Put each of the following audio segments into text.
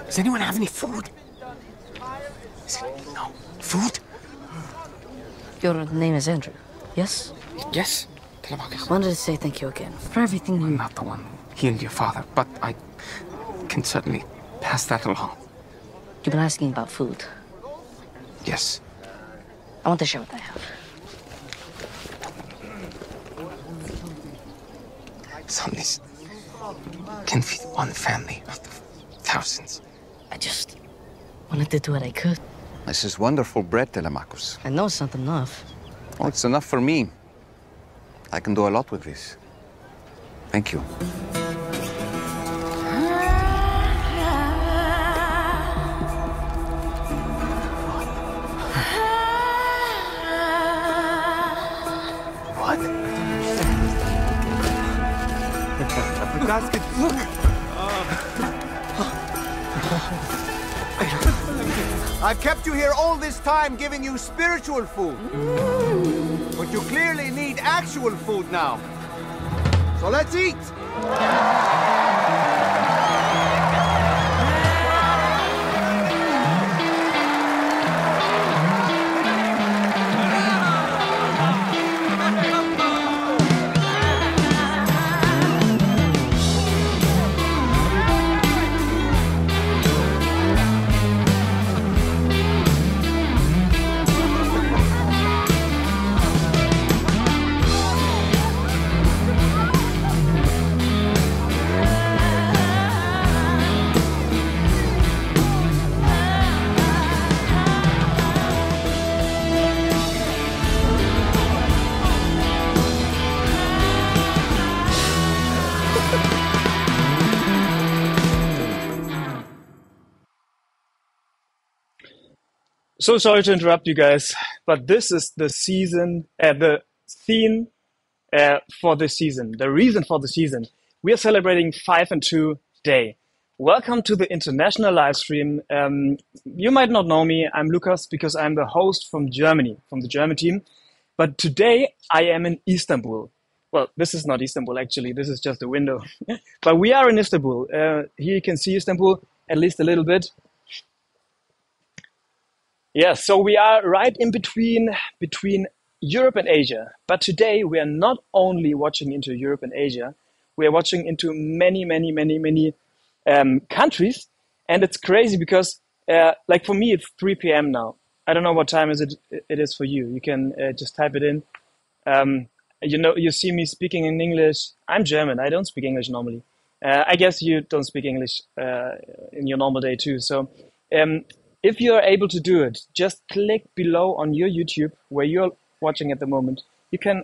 Does anyone have any food? No. Food? Your name is Andrew, yes? Yes. Telemachus. I wanted to say thank you again for everything you... I'm not the one who healed your father, but I can certainly pass that along. You've been asking about food. Yes. I want to share what I have. Son, this can feed one family of the thousands. I just wanted to do what I could. This is wonderful bread, Telemachus. I know it's not enough. Oh, it's enough for me. I can do a lot with this. Thank you. What? Look! I've kept you here all this time giving you spiritual food. But you clearly need actual food now. So let's eat! So sorry to interrupt you guys, but this is the season, the theme for this season, the reason for the season. We are celebrating 5 and 2 Day. Welcome to the international live stream. You might not know me, I'm Lukas, because I'm the host from Germany, from the German team. But today I am in Istanbul. Well, this is not Istanbul actually, this is just a window. But we are in Istanbul. Here you can see Istanbul, at least a little bit. Yeah, so we are right in between Europe and Asia. But today we are not only watching into Europe and Asia, we are watching into many countries. And it's crazy because, like for me, it's 3 p.m. now. I don't know what time it is for you. You can just type it in. You see me speaking in English. I'm German. I don't speak English normally. I guess you don't speak English in your normal day too. So if you are able to do it, just click below on your YouTube where you're watching at the moment. You can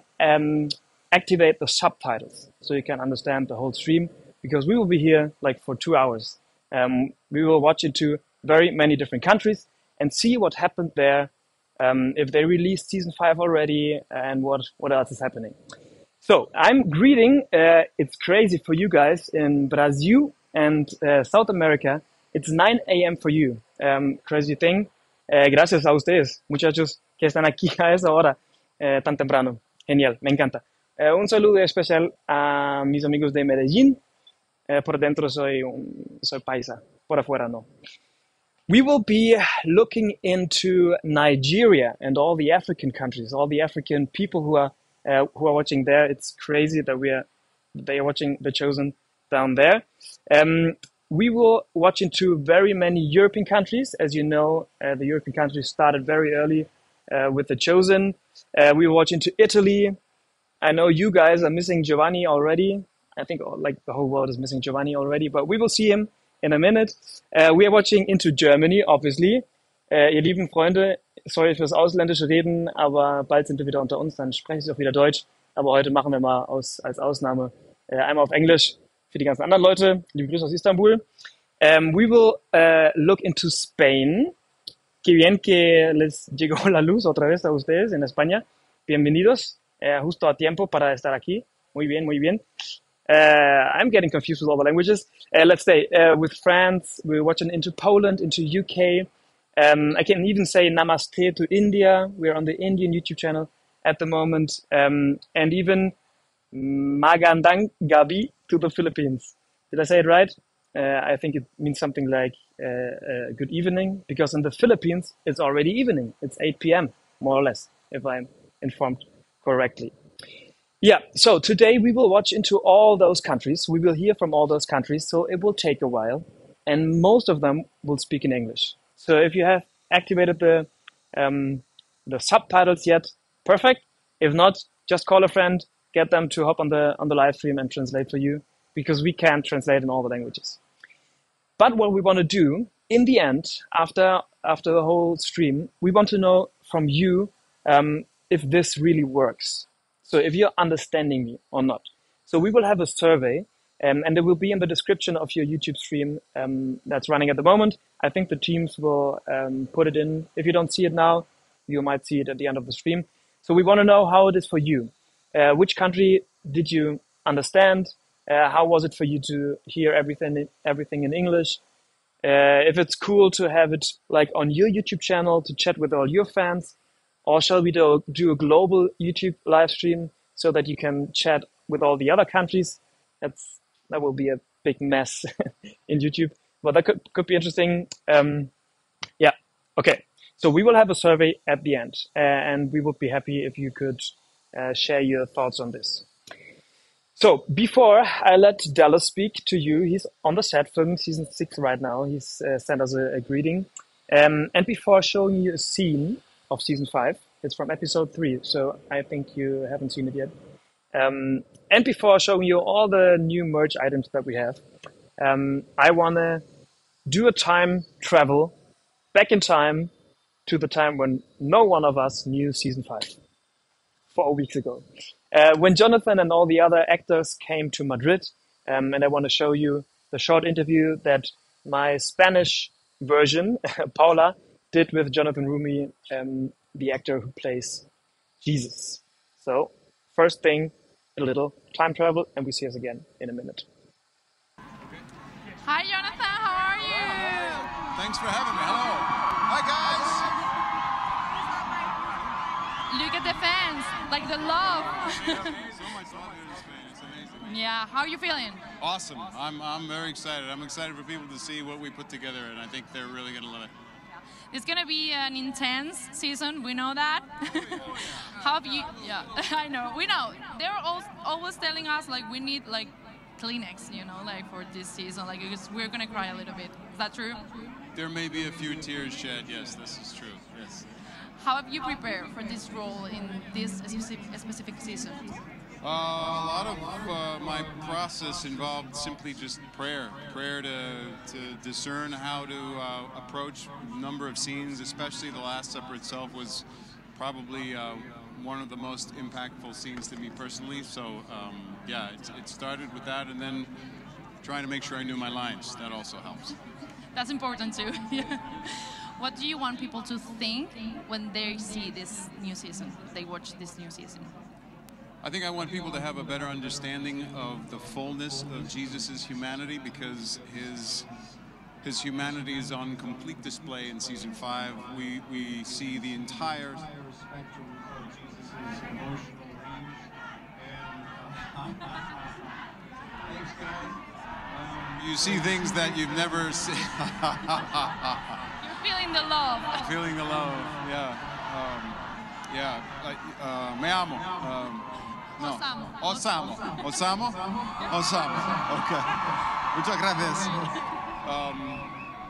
activate the subtitles so you can understand the whole stream, because we will be here like for 2 hours. We will watch into very many different countries and see what happened there, if they released season 5 already, and what else is happening. So I'm greeting, it's crazy for you guys in Brazil and South America. It's 9 a.m. for you. Crazy thing. Gracias a ustedes, muchachos, que están aquí a esa hora tan temprano. Genial, me encanta. Un saludo especial a mis amigos de Medellín. Por dentro soy paisa, por afuera no. We will be looking into Nigeria and all the African countries, all the African people who are watching there. It's crazy that they are watching The Chosen down there. We will watch into very many European countries. As you know, the European countries started very early with The Chosen. We will watch into Italy. I know you guys are missing Giovanni already. I think like the whole world is missing Giovanni already, but we will see him in a minute. We are watching into Germany, obviously. Ihr lieben Freunde, sorry fürs ausländische Reden, aber bald sind wir wieder unter uns, dann spreche ich auch wieder Deutsch. Aber heute machen wir mal als Ausnahme einmal auf Englisch. Für die ganzen anderen Leute, liebe Grüße aus Istanbul. We will look into Spain. Qué bien que les llegó la luz otra vez a ustedes en España. Bienvenidos, justo a tiempo para estar aquí. Muy bien, muy bien. I'm getting confused with all the languages. Let's say with France, we're watching into Poland, into UK. I can even say namaste to India. We're on the Indian YouTube channel at the moment. And even Magandang Gabi to the Philippines. Did I say it right? I think it means something like good evening, because in the Philippines, it's already evening. It's 8 p.m., more or less, if I'm informed correctly. Yeah, so today we will watch into all those countries. We will hear from all those countries, so it will take a while. And most of them will speak in English. So if you have activated the subtitles yet, perfect. If not, just call a friend, get them to hop on the live stream and translate for you, because we can't translate in all the languages. But what we want to do in the end, after the whole stream, we want to know from you if this really works. So if you're understanding me or not. So we will have a survey, and it will be in the description of your YouTube stream that's running at the moment. I think the teams will put it in. If you don't see it now, you might see it at the end of the stream. So we want to know how it is for you. Which country did you understand? How was it for you to hear everything in English? If it's cool to have it like on your YouTube channel to chat with all your fans, or shall we do a global YouTube live stream so that you can chat with all the other countries? That will be a big mess in YouTube, but that could be interesting. Yeah, okay. So we will have a survey at the end, and we would be happy if you could share your thoughts on this. So before I let Dallas speak to you, he's on the set filming season 6 right now. He's sent us a greeting. And before showing you a scene of season 5, it's from episode 3, so I think you haven't seen it yet. And before showing you all the new merch items that we have, I want to do a time travel back in time to the time when no one of us knew season 5, 4 weeks ago. When Jonathan and all the other actors came to Madrid, and I want to show you the short interview that my Spanish version, Paula, did with Jonathan Rumi, the actor who plays Jesus. So, first thing, a little time travel, and we see us again in a minute. Hi, Jonathan, how are you? Thanks for having me. Hello. Hi, guys. Look at the fans, like the love. So much love here in Spain. It's amazing. Yeah, how are you feeling? Awesome. I'm very excited. I'm excited for people to see what we put together, and I think they're really going to love it. It's gonna be an intense season. We know that. How have you? Yeah, I know. We know. They're always telling us like we need like Kleenex, you know, like for this season, like because we're gonna cry a little bit. Is that true? There may be a few tears shed. Yes, this is true. Yes. How have you prepared for this role in this specific season? A lot of my process involved simply just prayer to discern how to approach a number of scenes, especially the Last Supper itself was probably one of the most impactful scenes to me personally. So yeah, it started with that, and then trying to make sure I knew my lines. That also helps. That's important too. What do you want people to think when they see this new season? They watch this new season. I think I want people to have a better understanding of the fullness of Jesus' humanity, because his humanity is on complete display in season 5. We see the entire spectrum of Jesus' emotional range. Thanks, guys. You see things that you've never seen. You're feeling the love. Feeling the love, yeah. Me amo. No. Osamo. Okay. Muchas gracias.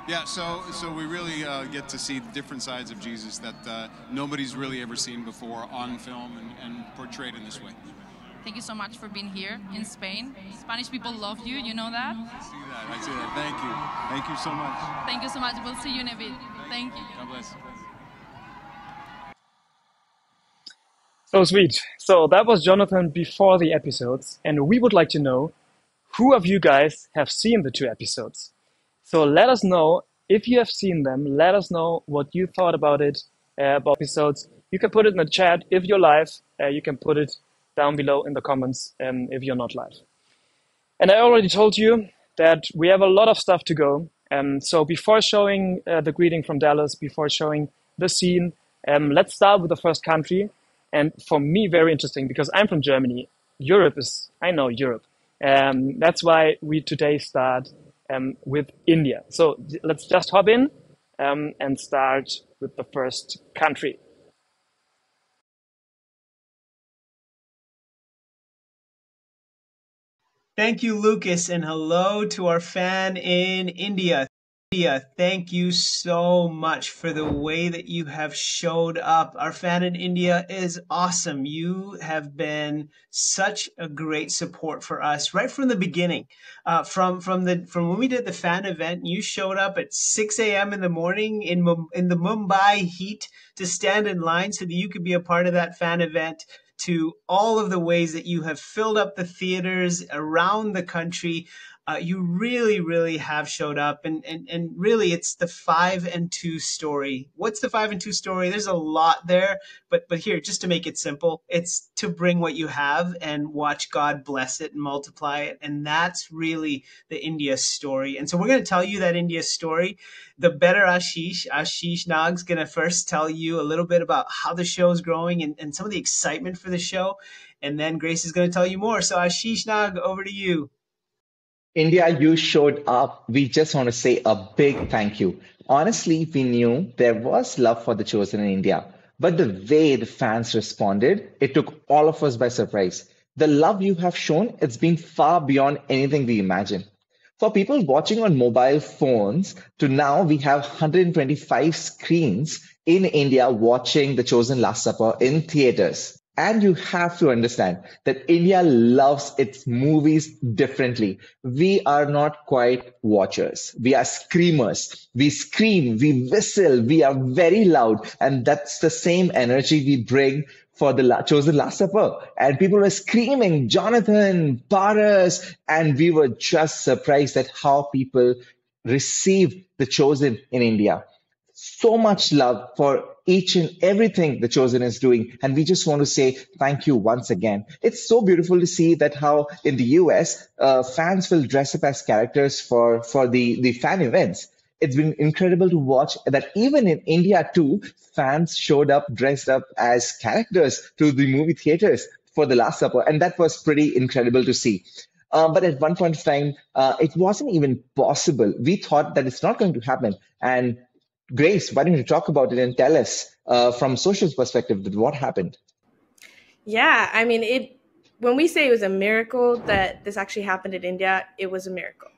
Yeah, so we really get to see different sides of Jesus that nobody's really ever seen before on film and portrayed in this way. Thank you so much for being here in Spain. Spanish people love you, you know that? I see that. Thank you. Thank you so much. Thank you so much. We'll see you in a bit. Thank you. God bless. So sweet. So that was Jonathan before the episodes, and we would like to know who of you guys have seen the 2 episodes. So let us know if you have seen them. Let us know what you thought about it, about episodes. You can put it in the chat if you're live. You can put it down below in the comments if you're not live. And I already told you that we have a lot of stuff to go. So before showing the greeting from Dallas, before showing the scene, let's start with the first country. And for me, very interesting, because I'm from Germany. I know Europe. That's why we today start with India. So let's just hop in and start with the first country. Thank you, Lucas, and hello to our fan in India. Thank you so much for the way that you have showed up. Our fan in India is awesome. You have been such a great support for us right from the beginning. From when we did the fan event, you showed up at 6 a.m. in the morning in the Mumbai heat to stand in line so that you could be a part of that fan event, to all of the ways that you have filled up the theaters around the country. You really, really have showed up, and really it's the 5 and 2 story. What's the 5 and 2 story? There's a lot there, but here, just to make it simple, it's to bring what you have and watch God bless it and multiply it, and that's really the India story. And so we're going to tell you that India story. The better Ashish Nag's going to first tell you a little bit about how the show is growing and some of the excitement for the show, and then Grace is going to tell you more. So Ashish Nag, over to you. India, you showed up. We just want to say a big thank you. Honestly, we knew there was love for The Chosen in India, but the way the fans responded, it took all of us by surprise. The love you have shown, it's been far beyond anything we imagined. For people watching on mobile phones, to now we have 125 screens in India watching The Chosen Last Supper in theaters. And you have to understand that India loves its movies differently. We are not quite watchers. We are screamers. We scream, we whistle, we are very loud. And that's the same energy we bring for the Chosen Last Supper. And people were screaming, Jonathan, Paras. And we were just surprised at how people received The Chosen in India. So much love for each and everything The Chosen is doing. And we just want to say thank you once again. It's so beautiful to see that how in the US, fans will dress up as characters for the fan events. It's been incredible to watch that even in India too, fans showed up dressed up as characters to the movie theaters for the Last Supper. And that was pretty incredible to see. But at one point in time, it wasn't even possible. We thought that it's not going to happen. And Grace, why don't you talk about it and tell us from social's perspective what happened? Yeah, I mean, when we say it was a miracle that this actually happened in India, it was a miracle.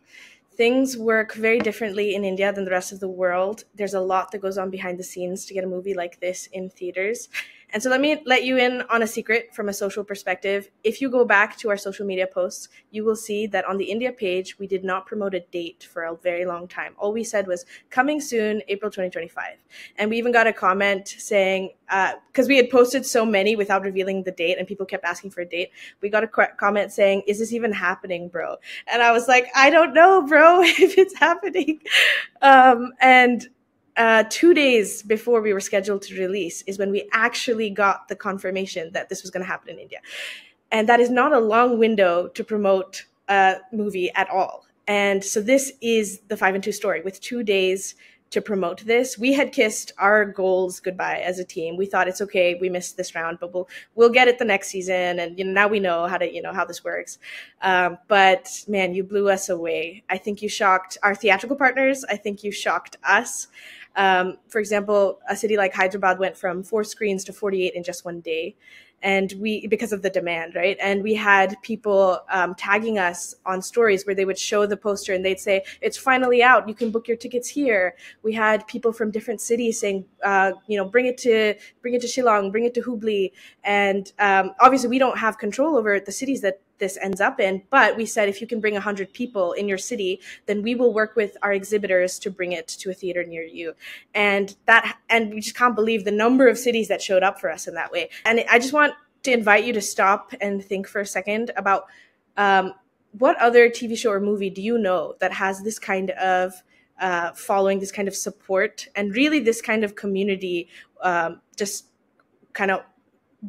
Things work very differently in India than the rest of the world. There's a lot that goes on behind the scenes to get a movie like this in theaters. And so let me let you in on a secret from a social perspective. If you go back to our social media posts, you will see that on the India page, we did not promote a date for a very long time. All we said was coming soon, April 2025. And we even got a comment saying, because we had posted so many without revealing the date and people kept asking for a date, we got a comment saying, is this even happening, bro? And I was like, I don't know, bro, if it's happening. 2 days before we were scheduled to release is when we actually got the confirmation that this was going to happen in India. And that is not a long window to promote a movie at all. And so this is the 5 and 2 story with 2 days to promote this. We had kissed our goals goodbye as a team. We thought it's okay, we missed this round, but we'll get it the next season. And now we know how to how this works. But man, you blew us away. I think you shocked our theatrical partners. I think you shocked us. For example, a city like Hyderabad went from 4 screens to 48 in just 1 day. And because of the demand, right? And we had people tagging us on stories where they would show the poster and they'd say, it's finally out, you can book your tickets here. We had people from different cities saying, bring it to Shillong, bring it to Hubli. And obviously we don't have control over the cities that this ends up in, but we said, if you can bring 100 people in your city, then we will work with our exhibitors to bring it to a theater near you. And we just can't believe the number of cities that showed up for us in that way. And I just want to invite you to stop and think for a second about what other TV show or movie do you know that has this kind of following, this kind of support, and really this kind of community just kind of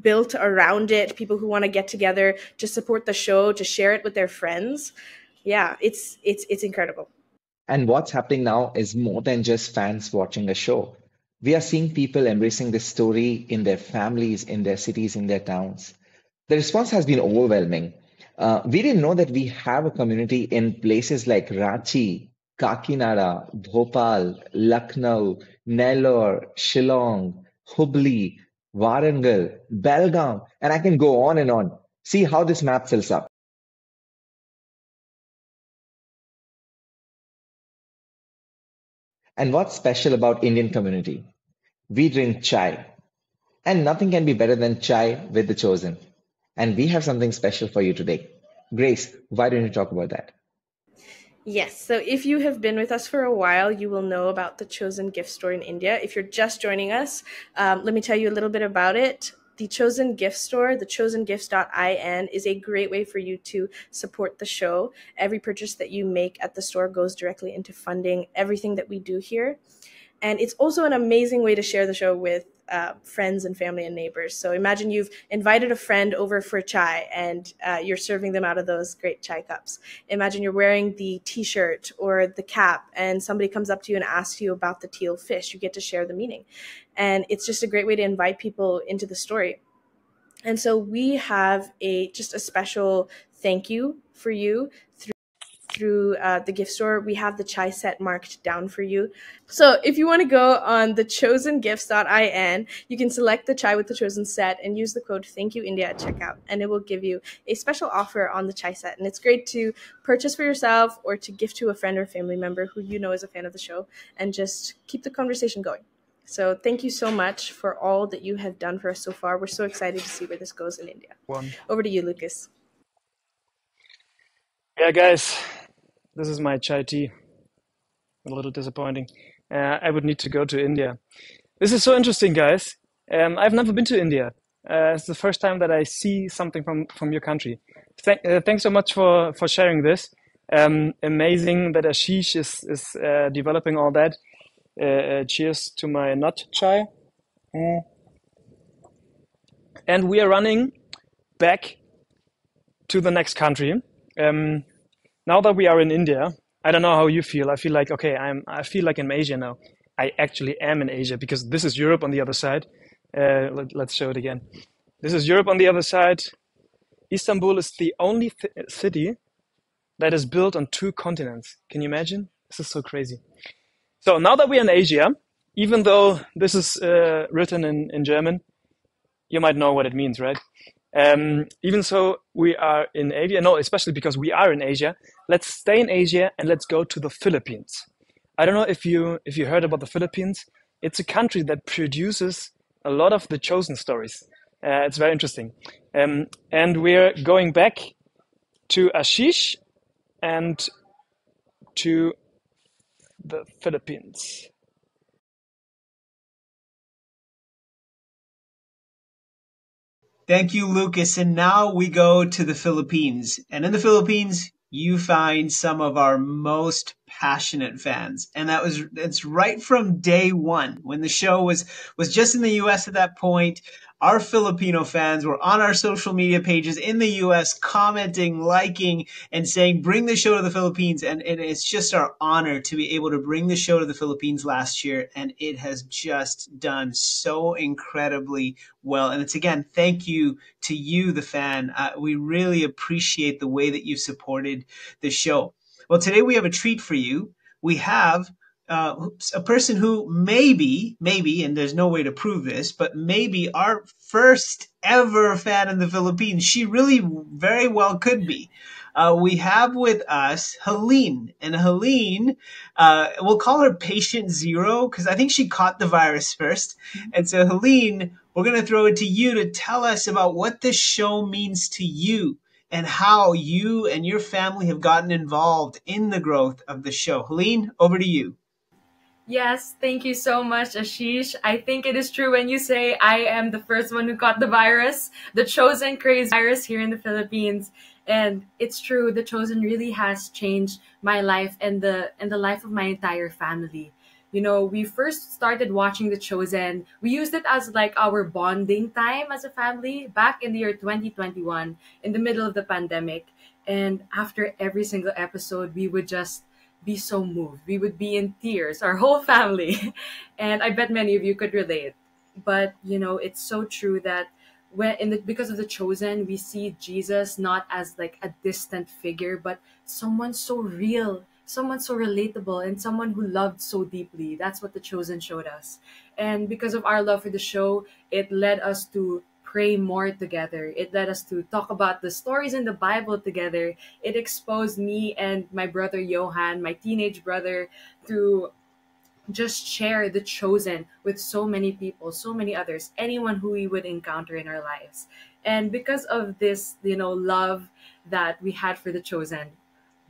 built around it, people who want to get together to support the show, to share it with their friends. Yeah, it's incredible. And what's happening now is more than just fans watching a show. We are seeing people embracing this story in their families, in their cities, in their towns. The response has been overwhelming. We didn't know that we have a community in places like Ranchi, Kakinada, Bhopal, Lucknow, Nellore, Shillong, Hubli, Warangal, Belgaum, and I can go on and on. See how this map fills up. And what's special about Indian community? We drink chai. And nothing can be better than chai with the chosen. And we have something special for you today. Grace, why don't you talk about that? Yes, so if you have been with us for a while, you will know about the Chosen gift store in India. If you're just joining us, let me tell you a little bit about it. The Chosen gift store, the chosengifts.in, is a great way for you to support the show. Every purchase that you make at the store goes directly into funding everything that we do here. And it's also an amazing way to share the show with friends and family and neighbors. So imagine you've invited a friend over for chai and you're serving them out of those great chai cups. Imagine you're wearing the t-shirt or the cap and somebody comes up to you and asks you about the teal fish. You get to share the meaning. And it's just a great way to invite people into the story. And so we have just a special thank you for you through the gift store. We have the chai set marked down for you. So if you want to go on the chosengifts.in, you can select the chai with the chosen set and use the code ThankYouIndia at checkout, and it will give you a special offer on the chai set. And it's great to purchase for yourself or to gift to a friend or family member who you know is a fan of the show, and just keep the conversation going. So thank you so much for all that you have done for us so far. We're so excited to see where this goes in India. Over to you, Lucas. Yeah, guys, this is my chai tea. A little disappointing. I would need to go to India. This is so interesting, guys. I've never been to India. It's the first time that I see something from your country. Thanks so much for sharing this. Amazing that Ashish is developing all that. Cheers to my nut chai. And we are running back to the next country. Now that we are in India, I don't know how you feel. I feel like, okay, I feel like I'm in Asia now. I actually am in Asia because this is Europe on the other side. Let's show it again. This is Europe on the other side. Istanbul is the only city that is built on 2 continents. Can you imagine? This is so crazy. So now that we're in Asia, even though this is written in German, you might know what it means, right? Even so, we are in Asia. No, especially because we are in Asia. Let's stay in Asia and let's go to the Philippines. I don't know if you heard about the Philippines. It's a country that produces a lot of the chosen stories. It's very interesting. And we're going back to Ashish and to the Philippines. Thank you, Lucas. And now we go to the Philippines. And in the Philippines, you find some of our most passionate fans. And it's right from day one. When the show was just in the US at that point, our Filipino fans were on our social media pages in the US commenting, liking, and saying, bring the show to the Philippines. And it's just our honor to be able to bring the show to the Philippines last year. And it has just done so incredibly well. And it's, again, thank you to you, the fan. We really appreciate the way that you've supported the show. Well, today we have a treat for you. We have a person who maybe, and there's no way to prove this, but maybe our first ever fan in the Philippines. She really very well could be. We have with us Helene. And Helene, we'll call her patient 0 because I think she caught the virus first. And so Helene, we're going to throw it to you to tell us about what this show means to you and how you and your family have gotten involved in the growth of the show. Helene, over to you. Yes, thank you so much, Ashish. I think it is true when you say I am the first one who caught the virus, the chosen crazy virus here in the Philippines. And it's true, the chosen really has changed my life and the life of my entire family. You know, we first started watching The Chosen. We used it as like our bonding time as a family back in the year 2021, in the middle of the pandemic. And after every single episode, we would just be so moved. We would be in tears, our whole family. And I bet many of you could relate. But, you know, it's so true that because of The Chosen, we see Jesus not as like a distant figure, but someone so real, someone so relatable and someone who loved so deeply. That's what The Chosen showed us. And because of our love for the show, it led us to pray more together. It led us to talk about the stories in the Bible together. It exposed me and my brother Johan, my teenage brother, to just share The Chosen with so many people, so many others, anyone who we would encounter in our lives. And because of this, love that we had for The Chosen,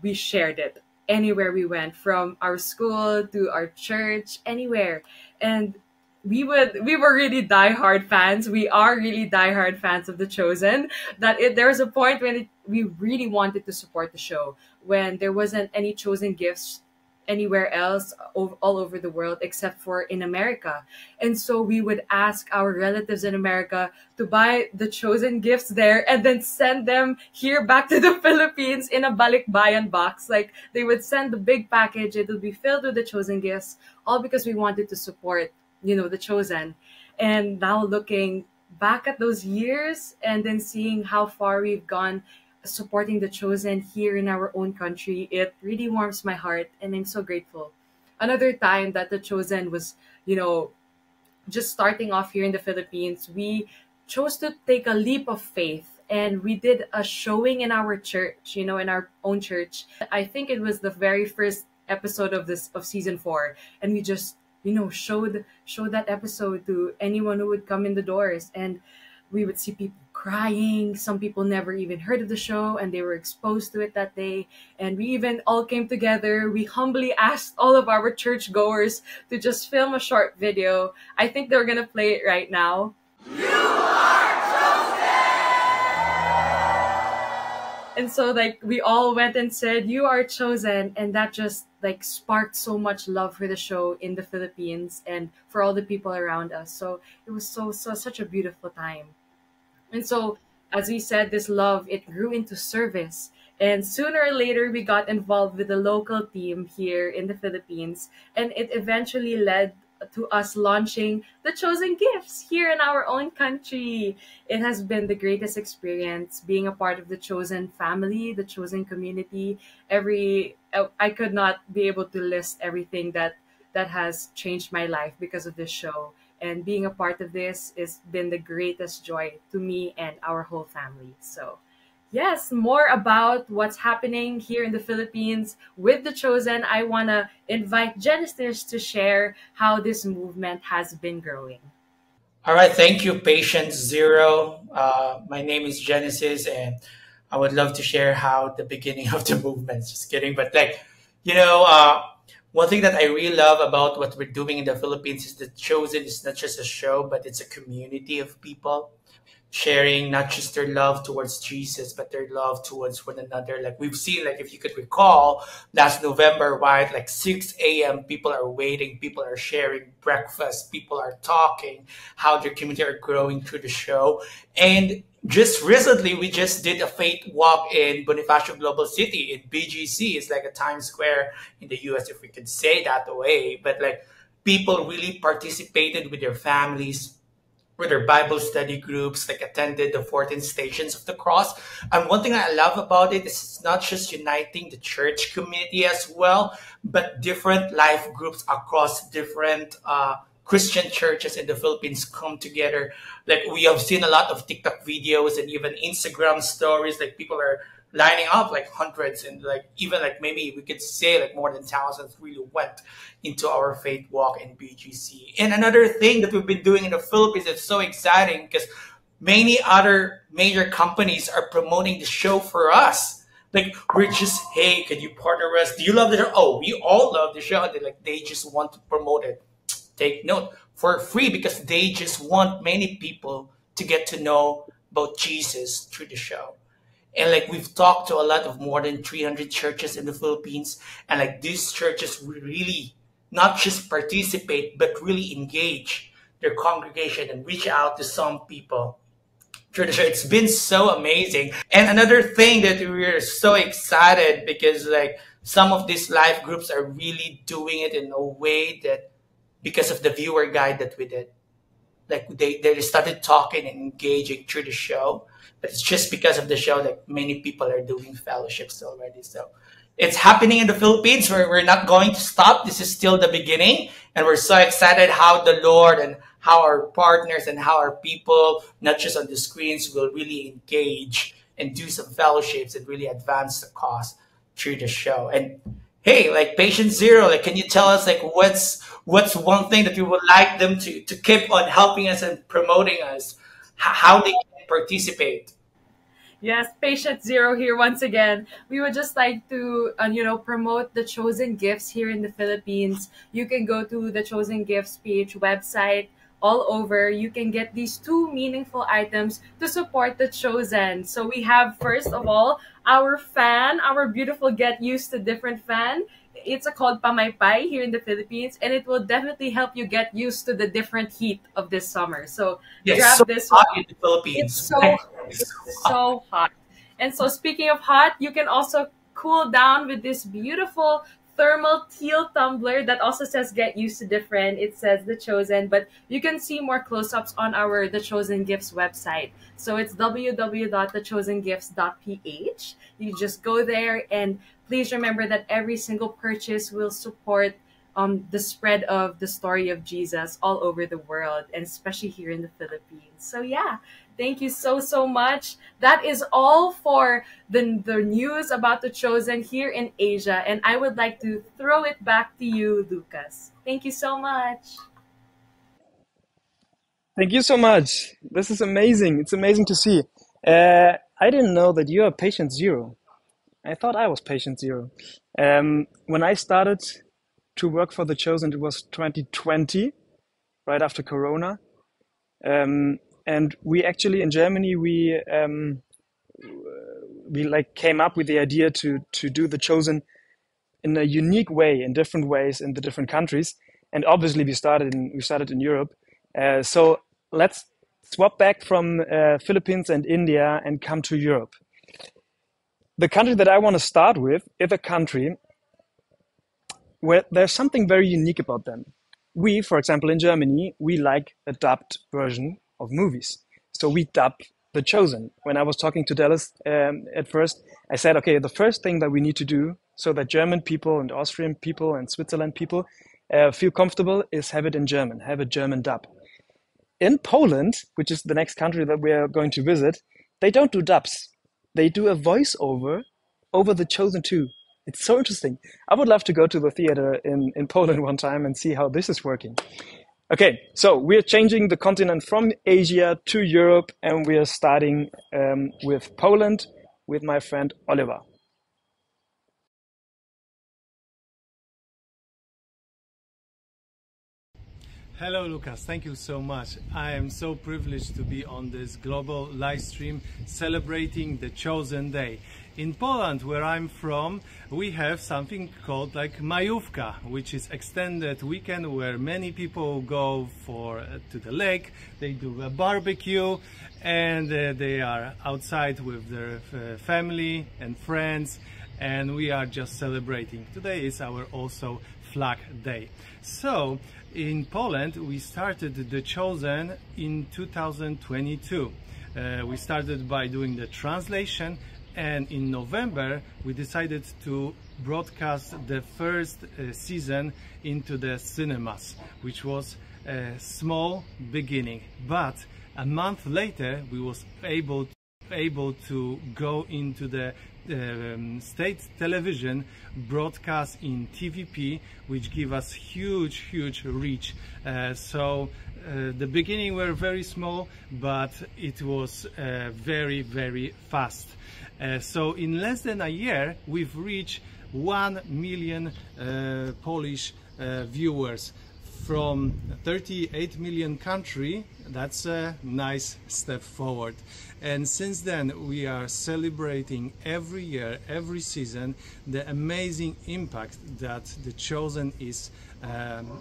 we shared it anywhere we went, from our school to our church, anywhere. And we were really diehard fans. We are really diehard fans of The Chosen. There was a point when we really wanted to support the show, when there wasn't any Chosen gifts anywhere else all over the world except for in America. And so we would ask our relatives in America to buy The Chosen gifts there and then send them here back to the Philippines in a balikbayan box. Like, they would send the big package, it would be filled with The Chosen gifts, all because we wanted to support The Chosen. And now looking back at those years and then seeing how far we've gone supporting The Chosen here in our own country, it really warms my heart, and I'm so grateful. Another time that The Chosen was, just starting off here in the Philippines, we chose to take a leap of faith, and we did a showing in our church, in our own church. I think it was the very first episode of season 4, and we just showed that episode to anyone who would come in the doors, and we would see people crying. Some people never even heard of the show, and they were exposed to it that day. And we even all came together. We humbly asked all of our church goers to just film a short video. I think they're gonna play it right now. You are chosen! And so we all went and said, "You are chosen," and that just sparked so much love for the show in the Philippines and for all the people around us. So it was such a beautiful time. And so, as we said, this love, it grew into service. And sooner or later, we got involved with the local team here in the Philippines. And it eventually led to us launching The Chosen Gifts here in our own country. It has been the greatest experience being a part of the Chosen family, the Chosen community. I could not be able to list everything that has changed my life because of this show. And being a part of this has been the greatest joy to me and our whole family. So yes, more about what's happening here in the Philippines with The Chosen. I want to invite Genesis to share how this movement has been growing. All right, thank you, Patient Zero. My name is Genesis, and I would love to share how the beginning of the movement. Just kidding, but one thing that I really love about what we're doing in the Philippines is that Chosen is not just a show, but it's a community of people sharing not just their love towards Jesus, but their love towards one another. Like we've seen, if you could recall, last November, right? 6 a.m., people are waiting, people are sharing breakfast, people are talking, how their community are growing through the show. And just recently, we just did a faith walk in Bonifacio Global City in BGC. It's like a Times Square in the US, if we could say that way. But people really participated with their families, with their Bible study groups, attended the 14 Stations of the Cross. And one thing I love about it is it's not just uniting the church community as well, but different life groups across different Christian churches in the Philippines come together. We have seen a lot of TikTok videos and even Instagram stories. People are lining up hundreds, and even maybe we could say more than thousands really went into our faith walk in BGC. And another thing that we've been doing in the Philippines that's so exciting, because many other major companies are promoting the show for us. We're just, hey, can you partner with us? Do you love the show? Oh, we all love the show. They just want to promote it. Take note, for free, because they just want many people to get to know about Jesus through the show. And we've talked to a lot of more than 300 churches in the Philippines, and these churches really not just participate, but really engage their congregation and reach out to some people through the show. It's been so amazing. And another thing that we're so excited, because some of these life groups are really doing it in a way that, because of the viewer guide that we did, they started talking and engaging through the show. But it's just because of the show that many people are doing fellowships already. So it's happening in the Philippines. We're not going to stop. This is still the beginning. And we're so excited how the Lord and how our partners and how our people, not just on the screens, will really engage and do some fellowships and really advance the cause through the show. And hey, like Patient Zero, like, can you tell us like what's one thing that you would like them to keep on helping us and promoting us, how they can participate? Yes, Patient Zero here once again. We would just like to, promote the Chosen Gifts here in the Philippines. You can go to the Chosen Gifts page website all over. You can get these 2 meaningful items to support the Chosen. So we have, first of all, our fan, our beautiful Get Used to Different fan. It's called Pamaypay here in the Philippines, and it will definitely help you get used to the different heat of this summer. So grab so this hot one. in the Philippines. It's so hot. And so speaking of hot, you can also cool down with this beautiful thermal teal tumbler that also says Get Used to Different. It says The Chosen, but you can see more close-ups on our The Chosen Gifts website. So it's www.thechosengifts.ph. You just go there, and please remember that every single purchase will support the spread of the story of Jesus all over the world, and especially here in the Philippines. So yeah, thank you so much. That is all for the news about the Chosen here in Asia, and I would like to throw it back to you, Lucas. Thank you so much. Thank you so much. This is amazing. It's amazing to see. I didn't know that you are Patient Zero. I thought I was Patient Zero. When I started to work for The Chosen, it was 2020, right after Corona. And we actually in Germany, we like came up with the idea to do The Chosen in a unique way, in different ways in the different countries. And obviously we started in Europe. So let's swap back from Philippines and India and come to Europe. The country that I want to start with is a country where there's something very unique about them. We, for example, in Germany, we like a dubbed version of movies. So we dub The Chosen. When I was talking to Dallas at first, I said, okay, the first thing that we need to do so that German people and Austrian people and Switzerland people feel comfortable is have it in German, have a German dub. In Poland, which is the next country that we are going to visit, they don't do dubs. They do a voiceover over The Chosen too. It's so interesting. I would love to go to the theater in Poland one time and see how this is working. Okay, so we're changing the continent from Asia to Europe, and we are starting with Poland with my friend Oliver. Hello, Lucas. Thank you so much. I am so privileged to be on this global live stream celebrating the Chosen Day. In Poland, where I'm from, we have something called like majówka, which is extended weekend where many people go to the lake, they do a barbecue, and they are outside with their family and friends, and we are just celebrating. Today is our also flag day. So in Poland, we started The Chosen in 2022. We started by doing the translation, and in November we decided to broadcast the first season into the cinemas, which was a small beginning. But a month later we was able to go into the state television broadcast in TVP, which give us huge reach. So the beginning were very small, but it was very fast. So in less than a year we've reached 1 million Polish viewers from 38 million country. That's a nice step forward. And since then we are celebrating every year, every season, the amazing impact that The Chosen is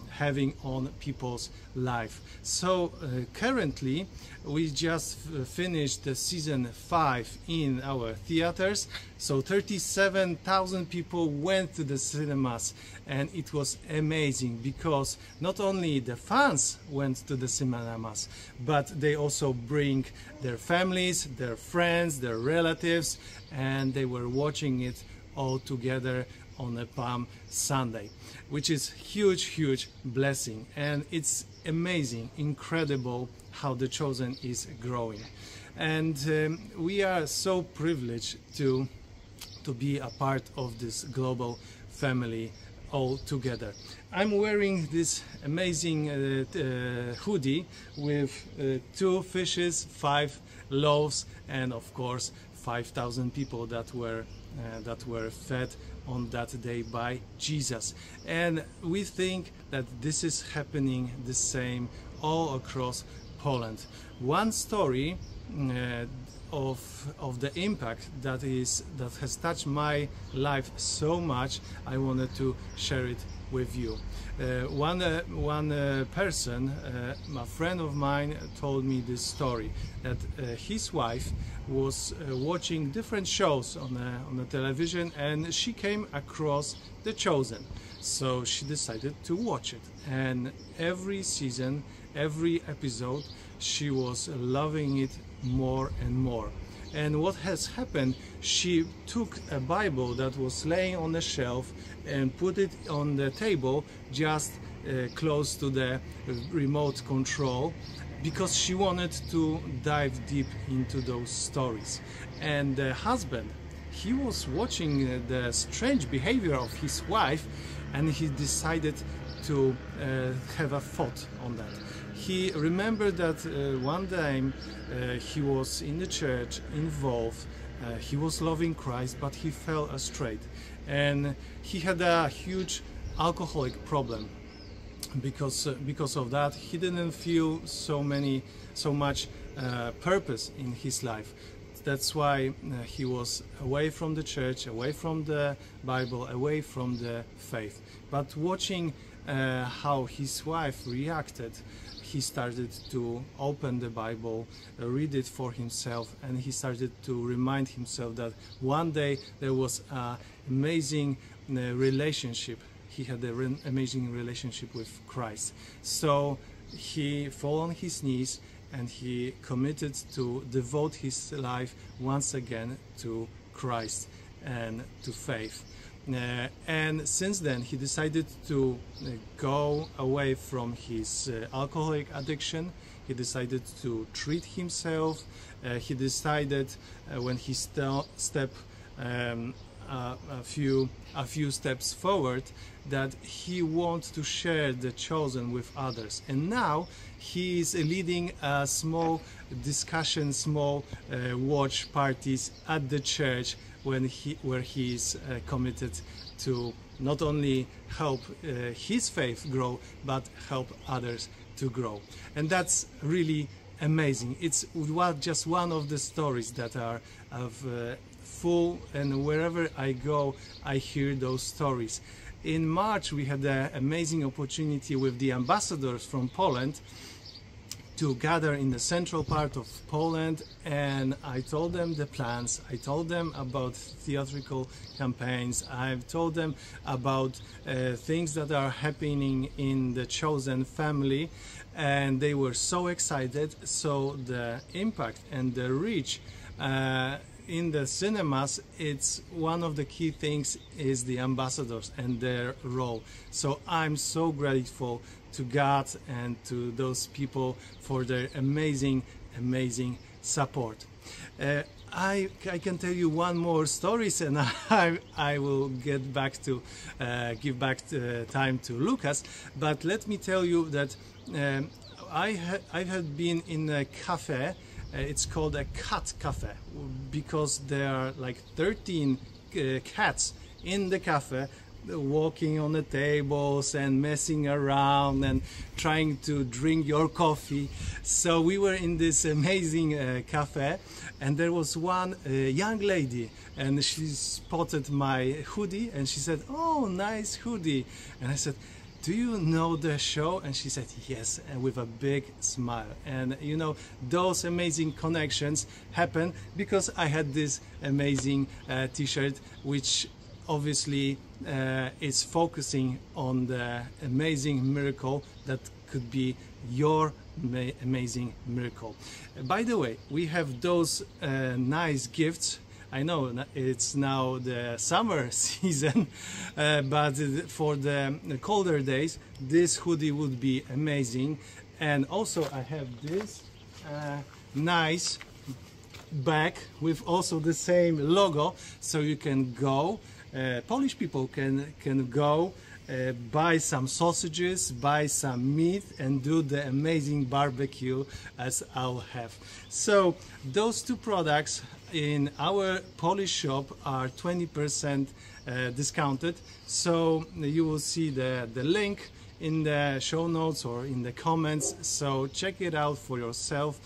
having on people's life. So currently we just finished the season 5 in our theaters. So 37,000 people went to the cinemas, and it was amazing because not only the fans went to the cinemas, but they also bring their families, their friends, their relatives, and they were watching it all together on a Palm Sunday, which is huge blessing. And it's amazing, incredible how the Chosen is growing. And we are so privileged to be a part of this global family all together. I'm wearing this amazing hoodie with 2 fishes, 5 loaves, and of course 5,000 people that were fed on that day by Jesus. And we think that this is happening the same all across Poland. One story of the impact that has touched my life so much, I wanted to share it with you. One person, a friend of mine, told me this story, that his wife was watching different shows on the television, and she came across The Chosen. So she decided to watch it, and every season, every episode, she was loving it more and more. And what has happened, she took a Bible that was laying on the shelf and put it on the table just close to the remote control, because she wanted to dive deep into those stories. And the husband, he was watching the strange behavior of his wife, and he decided to have a thought on that. He remembered that one time he was in the church, involved, he was loving Christ, but he fell astray, and he had a huge alcoholic problem. Because of that, he didn't feel so much purpose in his life. That's why he was away from the church, away from the Bible, away from the faith. But watching how his wife reacted, he started to open the Bible, read it for himself, and he started to remind himself that one day there was an amazing relationship. He had an amazing relationship with Christ. So he fell on his knees and he committed to devote his life once again to Christ and to faith. And since then he decided to go away from his alcoholic addiction. He decided to treat himself. He decided when he stepped a few steps forward, that he wants to share the Chosen with others. And now he is leading a small discussion, small watch parties at the church, where he is committed to not only help his faith grow, but help others to grow. And that's really amazing. It's just one of the stories that are full, and wherever I go, I hear those stories. In March, we had an amazing opportunity with the ambassadors from Poland to gather in the central part of Poland, and I told them the plans. I told them about theatrical campaigns. I've told them about things that are happening in the Chosen family, and they were so excited. So the impact and the reach in the cinemas, it's one of the key things is the ambassadors and their role. So I'm so grateful to God and to those people for their amazing support. I can tell you one more story, and I will get back to give back time to Lucas. But let me tell you that I have been in a cafe. It's called a cat cafe because there are like 13 cats in the cafe, walking on the tables and messing around and trying to drink your coffee. So we were in this amazing cafe, and there was one young lady, and she spotted my hoodie and she said, "Oh, nice hoodie." And I said, "Do you know the show?" And she said yes, and with a big smile. And you know, those amazing connections happen because I had this amazing t-shirt, which obviously is focusing on the amazing miracle that could be your amazing miracle. By the way, we have those nice gifts I know it's now the summer season, but for the colder days, this hoodie would be amazing. And also I have this nice bag with also the same logo, so you can go, Polish people can go buy some sausages, buy some meat, and do the amazing barbecue as I'll have. So those two products in our Polish shop are 20% discounted, so you will see the link in the show notes or in the comments, so check it out for yourself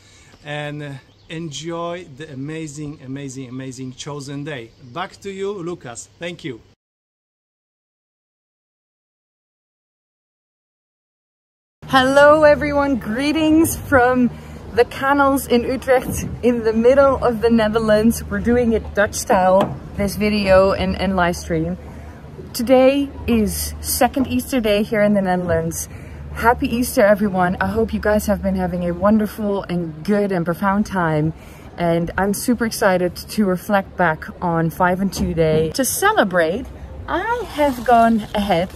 and enjoy the amazing chosen day. Back to you, Lucas. Thank you. Hello everyone, greetings from the canals in Utrecht in the middle of the Netherlands. We're doing it Dutch style, this video and live stream. Today is second Easter day here in the Netherlands. Happy Easter everyone. I hope you guys have been having a wonderful and good and profound time. And I'm super excited to reflect back on 5 and 2 Day. To celebrate, I have gone ahead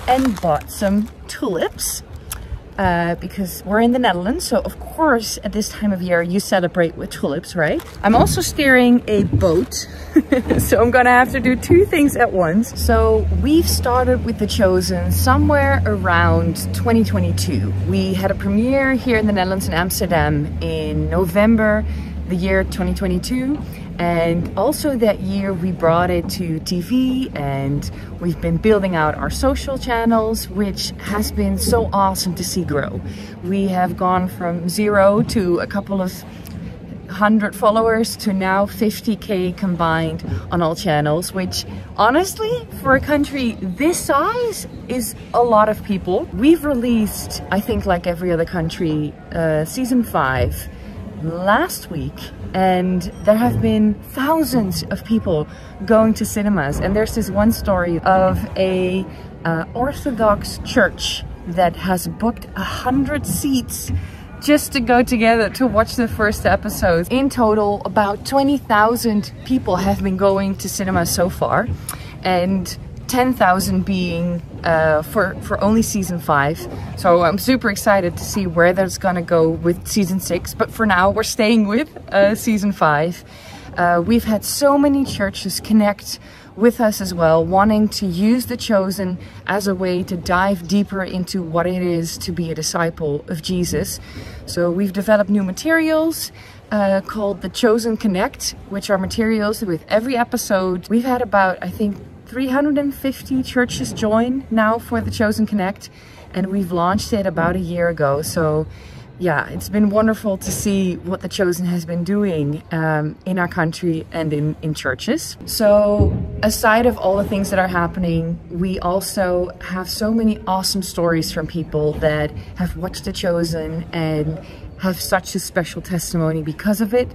and bought some tulips. Because we're in the Netherlands, so of course at this time of year you celebrate with tulips, right? I'm also steering a boat, so I'm gonna have to do two things at once. So we've started with The Chosen somewhere around 2022. We had a premiere here in the Netherlands in Amsterdam in November the year 2022, and also that year we brought it to TV, and we've been building out our social channels, which has been so awesome to see grow. We have gone from 0 to a couple of 100 followers to now 50K combined on all channels, which honestly for a country this size is a lot of people. We've released, I think like every other country, season 5 last week, and there have been thousands of people going to cinemas. And there's this one story of a Orthodox church that has booked 100 seats just to go together to watch the first episodes. In total, about 20,000 people have been going to cinemas so far, and 10,000 being for only season 5. So I'm super excited to see where that's gonna go with season 6, but for now we're staying with season 5. We've had so many churches connect with us as well, wanting to use The Chosen as a way to dive deeper into what it is to be a disciple of Jesus. So we've developed new materials called The Chosen Connect, which are materials with every episode. We've had about, I think, 350 churches join now for The Chosen Connect, and we've launched it about a year ago. So yeah, it's been wonderful to see what The Chosen has been doing in our country and in churches. So aside of all the things that are happening, we also have so many awesome stories from people that have watched The Chosen and have such a special testimony because of it.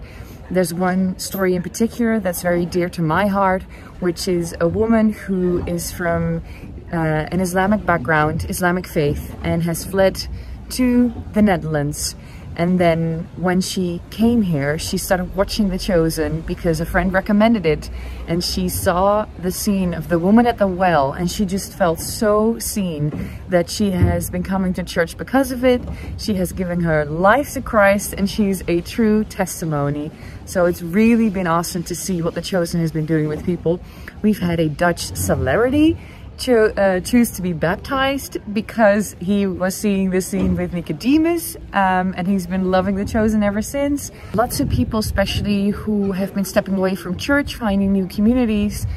There's one story in particular that's very dear to my heart, which is a woman who is from an Islamic background, Islamic faith, and has fled to the Netherlands. And then when she came here, she started watching The Chosen because a friend recommended it, and she saw the scene of the woman at the well, and she just felt so seen that she has been coming to church because of it. She has given her life to Christ, and she's a true testimony. So it's really been awesome to see what The Chosen has been doing with people. We've had a Dutch celebrity choose to be baptized because he was seeing the scene with Nicodemus, and he's been loving The Chosen ever since. Lots of people, especially who have been stepping away from church, finding new communities,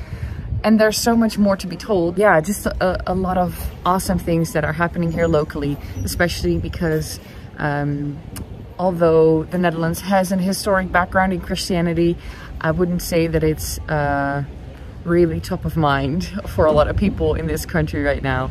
and there's so much more to be told. Yeah, just a lot of awesome things that are happening here locally, especially because although the Netherlands has an historic background in Christianity, I wouldn't say that it's really top of mind for a lot of people in this country right now.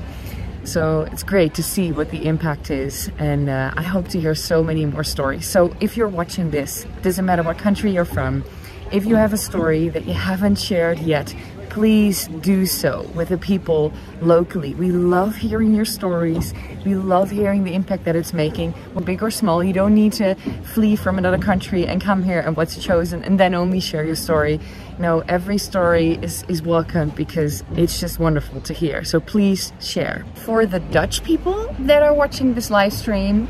So it's great to see what the impact is, and I hope to hear so many more stories. So if you're watching this, doesn't matter what country you're from, if you have a story that you haven't shared yet, please do so with the people locally. We love hearing your stories. We love hearing the impact that it's making. Big or small, you don't need to flee from another country and come here and what's chosen and then only share your story. No, every story is welcome because it's just wonderful to hear. So please share. For the Dutch people that are watching this live stream,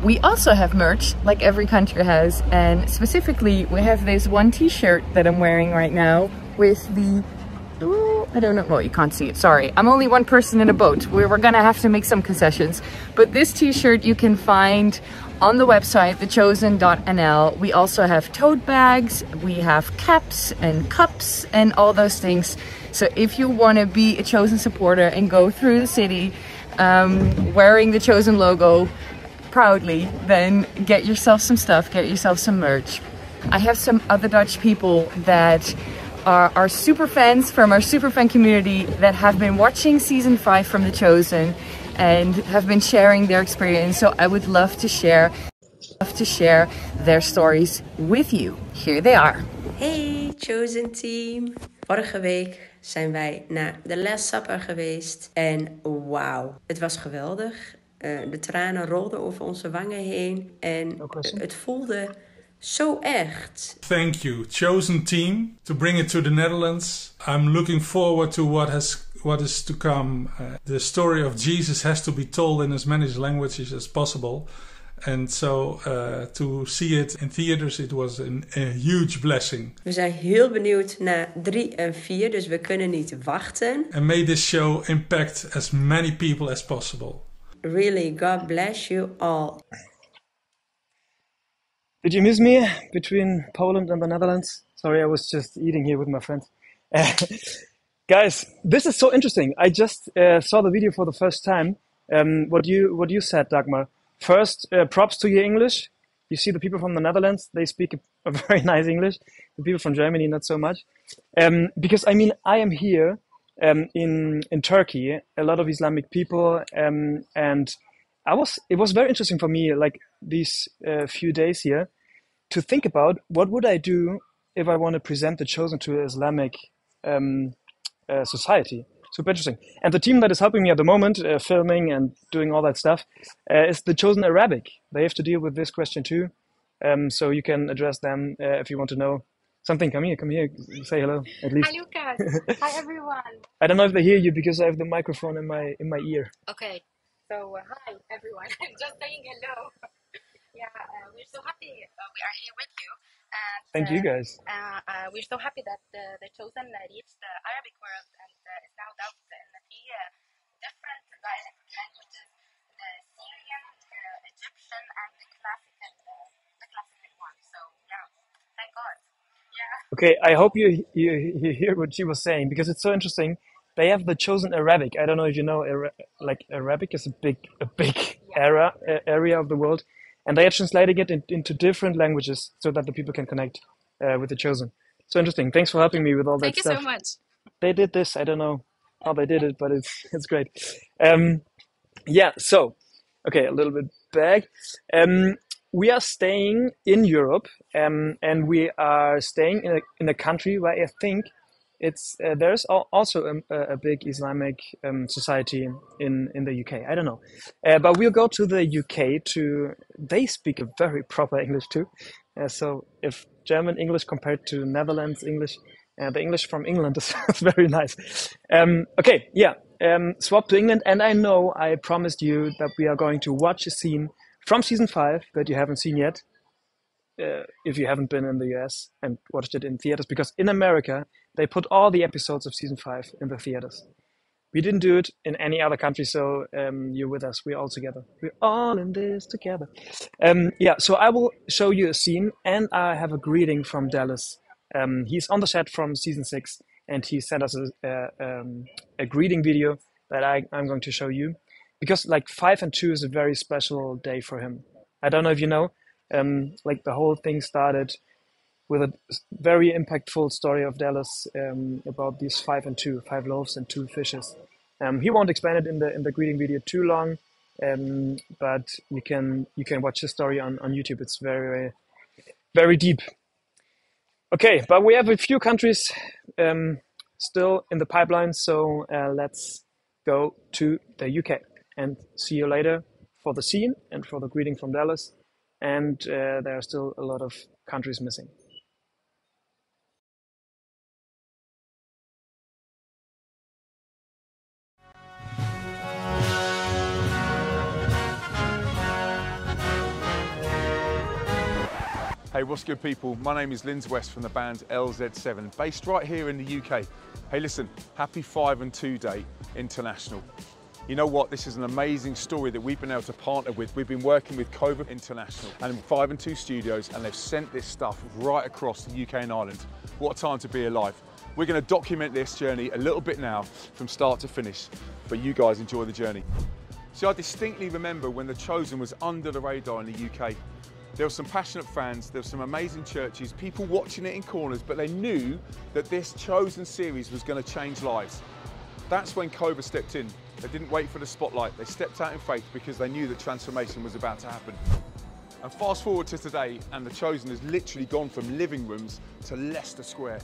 we also have merch like every country has. And specifically, we have this one t-shirt that I'm wearing right now with the, I don't know, well, you can't see it, sorry. I'm only one person in a boat. We're gonna have to make some concessions. But this t-shirt you can find on the website, thechosen.nl. We also have tote bags, we have caps and cups and all those things. So if you want to be a Chosen supporter and go through the city wearing the Chosen logo proudly, then get yourself some stuff, get yourself some merch. I have some other Dutch people that are super fans from our super fan community that have been watching season 5 from The Chosen and have been sharing their experience. So I would love to share their stories with you. Here they are. Hey Chosen team! Vorige week zijn wij naar de Last Supper geweest en wauw, het was geweldig. De tranen rolden over onze wangen heen en het voelde zo echt. Thank you, Chosen team, to bring it to the Netherlands. I'm looking forward to what is to come. The story of Jesus has to be told in as many languages as possible. And so to see it in theaters, it was a huge blessing. We zijn heel benieuwd naar 3 en 4, dus we kunnen niet wachten. And may this show impact as many people as possible. Really, God bless you all. Did you miss me between Poland and the Netherlands? Sorry, I was just eating here with my friends. Guys, this is so interesting. I just saw the video for the first time. What you said, Dagmar. First, props to your English. You see the people from the Netherlands, they speak a very nice English. The people from Germany, not so much. Because, I mean, I am here in Turkey, a lot of Islamic people, and it was very interesting for me, like these few days here, to think about what would I do if I want to present The Chosen to an Islamic society. Super interesting. And the team that is helping me at the moment, filming and doing all that stuff, is The Chosen Arabic. They have to deal with this question too. So you can address them if you want to know something. Come here, say hello at least. Hi Lucas. Hi everyone. I don't know if they hear you because I have the microphone in my ear. Okay. So hi everyone. I'm just saying hello. Yeah, we're so happy we are here with you. And, thank you guys. We're so happy that the Chosen reached the Arabic world and is now dubbed in 3 different dialect languages: the Syrian, Egyptian, and the classical one. So yeah, thank God. Yeah. Okay, I hope you hear what she was saying because it's so interesting. They have The Chosen Arabic. I don't know if you know, like Arabic is a big area of the world. And they are translating it into different languages so that the people can connect with The Chosen. So interesting. Thanks for helping me with all that stuff. Thank you so much. They did this. I don't know how they did it, but it's great. Yeah, so, okay, a little bit back. We are staying in Europe, and we are staying in a country where I think there's also a big Islamic society in the UK. I don't know, but we'll go to the UK. They speak a very proper English too. So if German English compared to Netherlands English, the English from England is very nice. Okay, yeah. Swap to England, and I know I promised you that we are going to watch a scene from season 5 that you haven't seen yet. If you haven't been in the US and watched it in theaters, because in America they put all the episodes of season 5 in the theaters. We didn't do it in any other country, so you're with us. We're all together. We're all in this together. Yeah, so I will show you a scene, and I have a greeting from Dallas. He's on the set from season 6, and he sent us a greeting video that I'm going to show you, because like 5 and 2 is a very special day for him. I don't know if you know. Like the whole thing started with a very impactful story of Dallas about these 5 and 2, 5 loaves and 2 fishes. He won't explain it in the greeting video too long, but you can watch his story on YouTube. It's very, very deep. Okay, but we have a few countries still in the pipeline. So let's go to the UK and see you later for the scene and for the greeting from Dallas. And there are still a lot of countries missing. Hey, what's good, people? My name is Linz West from the band LZ7, based right here in the UK. Hey, listen, happy 5 and 2 Day International. You know what? This is an amazing story that we've been able to partner with. We've been working with Cova International and 5 and 2 Studios, and they've sent this stuff right across the UK and Ireland. What a time to be alive. We're going to document this journey a little bit now from start to finish, but you guys enjoy the journey. See, I distinctly remember when The Chosen was under the radar in the UK. There were some passionate fans, there were some amazing churches, people watching it in corners, but they knew that this Chosen series was going to change lives. That's when Cova stepped in. They didn't wait for the spotlight, they stepped out in faith because they knew that transformation was about to happen. And fast forward to today, and The Chosen has literally gone from living rooms to Leicester Square.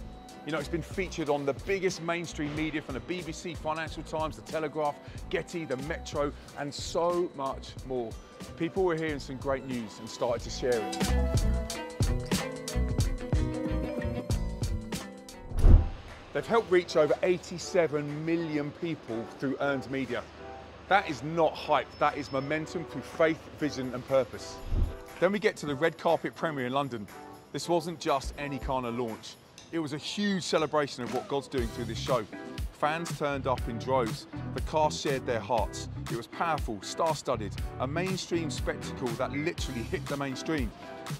You know, it's been featured on the biggest mainstream media, from the BBC, Financial Times, the Telegraph, Getty, the Metro, and so much more. People were hearing some great news and started to share it. They've helped reach over 87 million people through earned media. That is not hype, that is momentum through faith, vision and purpose. Then we get to the red carpet premiere in London. This wasn't just any kind of launch. It was a huge celebration of what God's doing through this show. Fans turned up in droves. The cast shared their hearts. It was powerful, star-studded, a mainstream spectacle that literally hit the mainstream.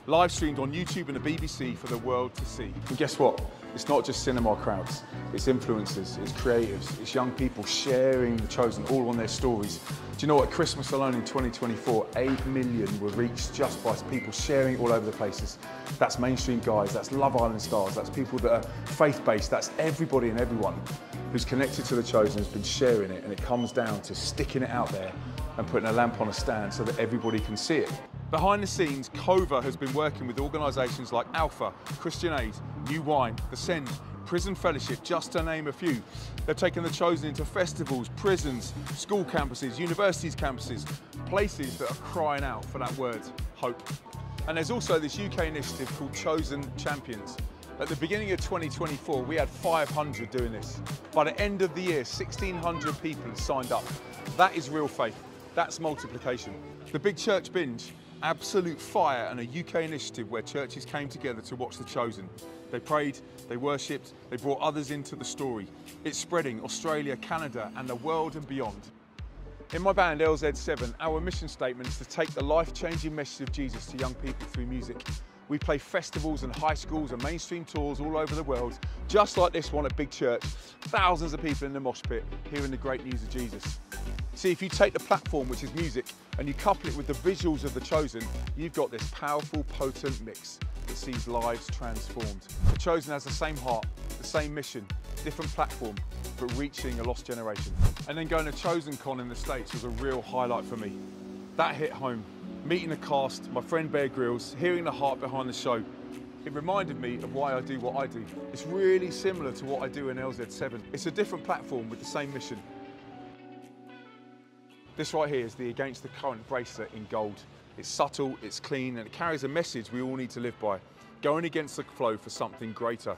Live streamed on YouTube and the BBC for the world to see. And guess what? It's not just cinema crowds. It's influencers, it's creatives, it's young people sharing The Chosen all on their stories. Do you know what? Christmas alone in 2024, 8 million were reached just by people sharing all over the places. That's mainstream guys, that's Love Island stars, that's people that are faith-based, that's everybody and everyone who's connected to The Chosen has been sharing it, and it comes down to sticking it out there and putting a lamp on a stand so that everybody can see it. Behind the scenes, Cova has been working with organisations like Alpha, Christian Aid, New Wine, The Send, Prison Fellowship, just to name a few. They've taken The Chosen into festivals, prisons, school campuses, universities campuses, places that are crying out for that word, hope. And there's also this UK initiative called Chosen Champions. At the beginning of 2024, we had 500 doing this. By the end of the year, 1,600 people had signed up. That is real faith. That's multiplication. The Big Church Binge, absolute fire, and a UK initiative where churches came together to watch The Chosen. They prayed, they worshipped, they brought others into the story. It's spreading Australia, Canada, and the world and beyond. In my band LZ7, our mission statement is to take the life-changing message of Jesus to young people through music. We play festivals and high schools and mainstream tours all over the world, just like this one at Big Church. Thousands of people in the mosh pit hearing the great news of Jesus. See, if you take the platform, which is music, and you couple it with the visuals of The Chosen, you've got this powerful, potent mix that sees lives transformed. The Chosen has the same heart, the same mission, different platform, but reaching a lost generation. And then going to Chosen Con in the States was a real highlight for me. That hit home. Meeting the cast, my friend Bear Grylls, hearing the heart behind the show. It reminded me of why I do what I do. It's really similar to what I do in LZ7. It's a different platform with the same mission. This right here is the Against the Current bracelet in gold. It's subtle, it's clean, and it carries a message we all need to live by. Going against the flow for something greater.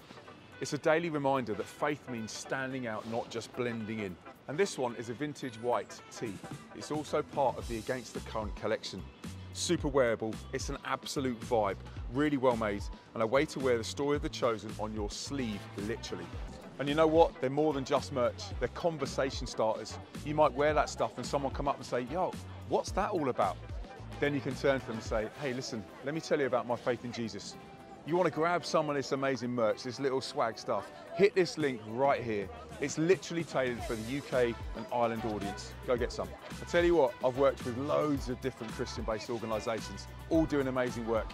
It's a daily reminder that faith means standing out, not just blending in. And this one is a vintage white tee. It's also part of the Against the Current collection. Super wearable, it's an absolute vibe, really well made, and a way to wear the story of The Chosen on your sleeve, literally. And you know what? They're more than just merch. They're conversation starters. You might wear that stuff and someone come up and say, yo, what's that all about? Then you can turn to them and say, hey, listen, let me tell you about my faith in Jesus. You want to grab some of this amazing merch, this little swag stuff, hit this link right here. It's literally tailored for the UK and Ireland audience. Go get some. I tell you what, I've worked with loads of different Christian-based organisations, all doing amazing work,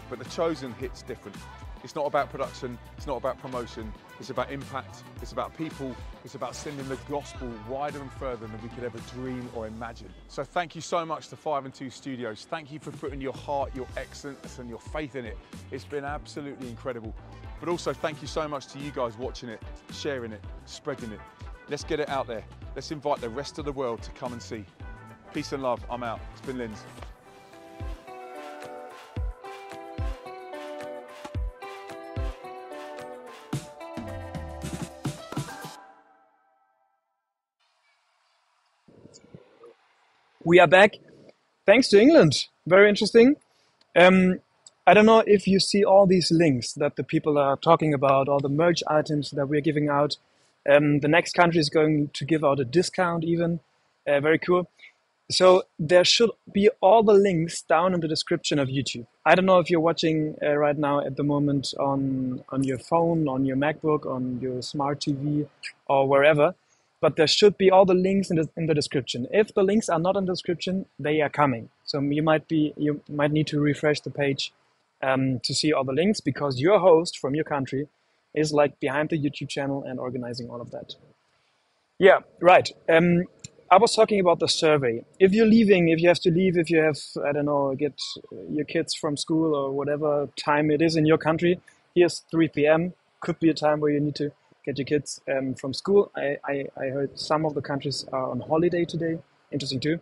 but The Chosen hits different. It's not about production, it's not about promotion, it's about impact, it's about people, it's about sending the gospel wider and further than we could ever dream or imagine. So thank you so much to 5 and 2 Studios. Thank you for putting your heart, your excellence and your faith in it. It's been absolutely incredible. But also thank you so much to you guys watching it, sharing it, spreading it. Let's get it out there. Let's invite the rest of the world to come and see. Peace and love, I'm out. It's been Linz. We are back. Thanks to England. Very interesting. I don't know if you see all these links that the people are talking about, all the merch items that we're giving out. The next country is going to give out a discount even. Very cool. So there should be all the links down in the description of YouTube. I don't know if you're watching right now at the moment on your phone, on your MacBook, on your smart TV or wherever. But there should be all the links in the description. If the links are not in the description, they are coming. So you might need to refresh the page to see all the links, because your host from your country is like behind the YouTube channel and organizing all of that. Yeah, right. I was talking about the survey. If you're leaving, if you have to leave, if you have, I don't know, get your kids from school or whatever time it is in your country, here's 3 p.m. Could be a time where you need to get your kids from school. I heard some of the countries are on holiday today. Interesting too.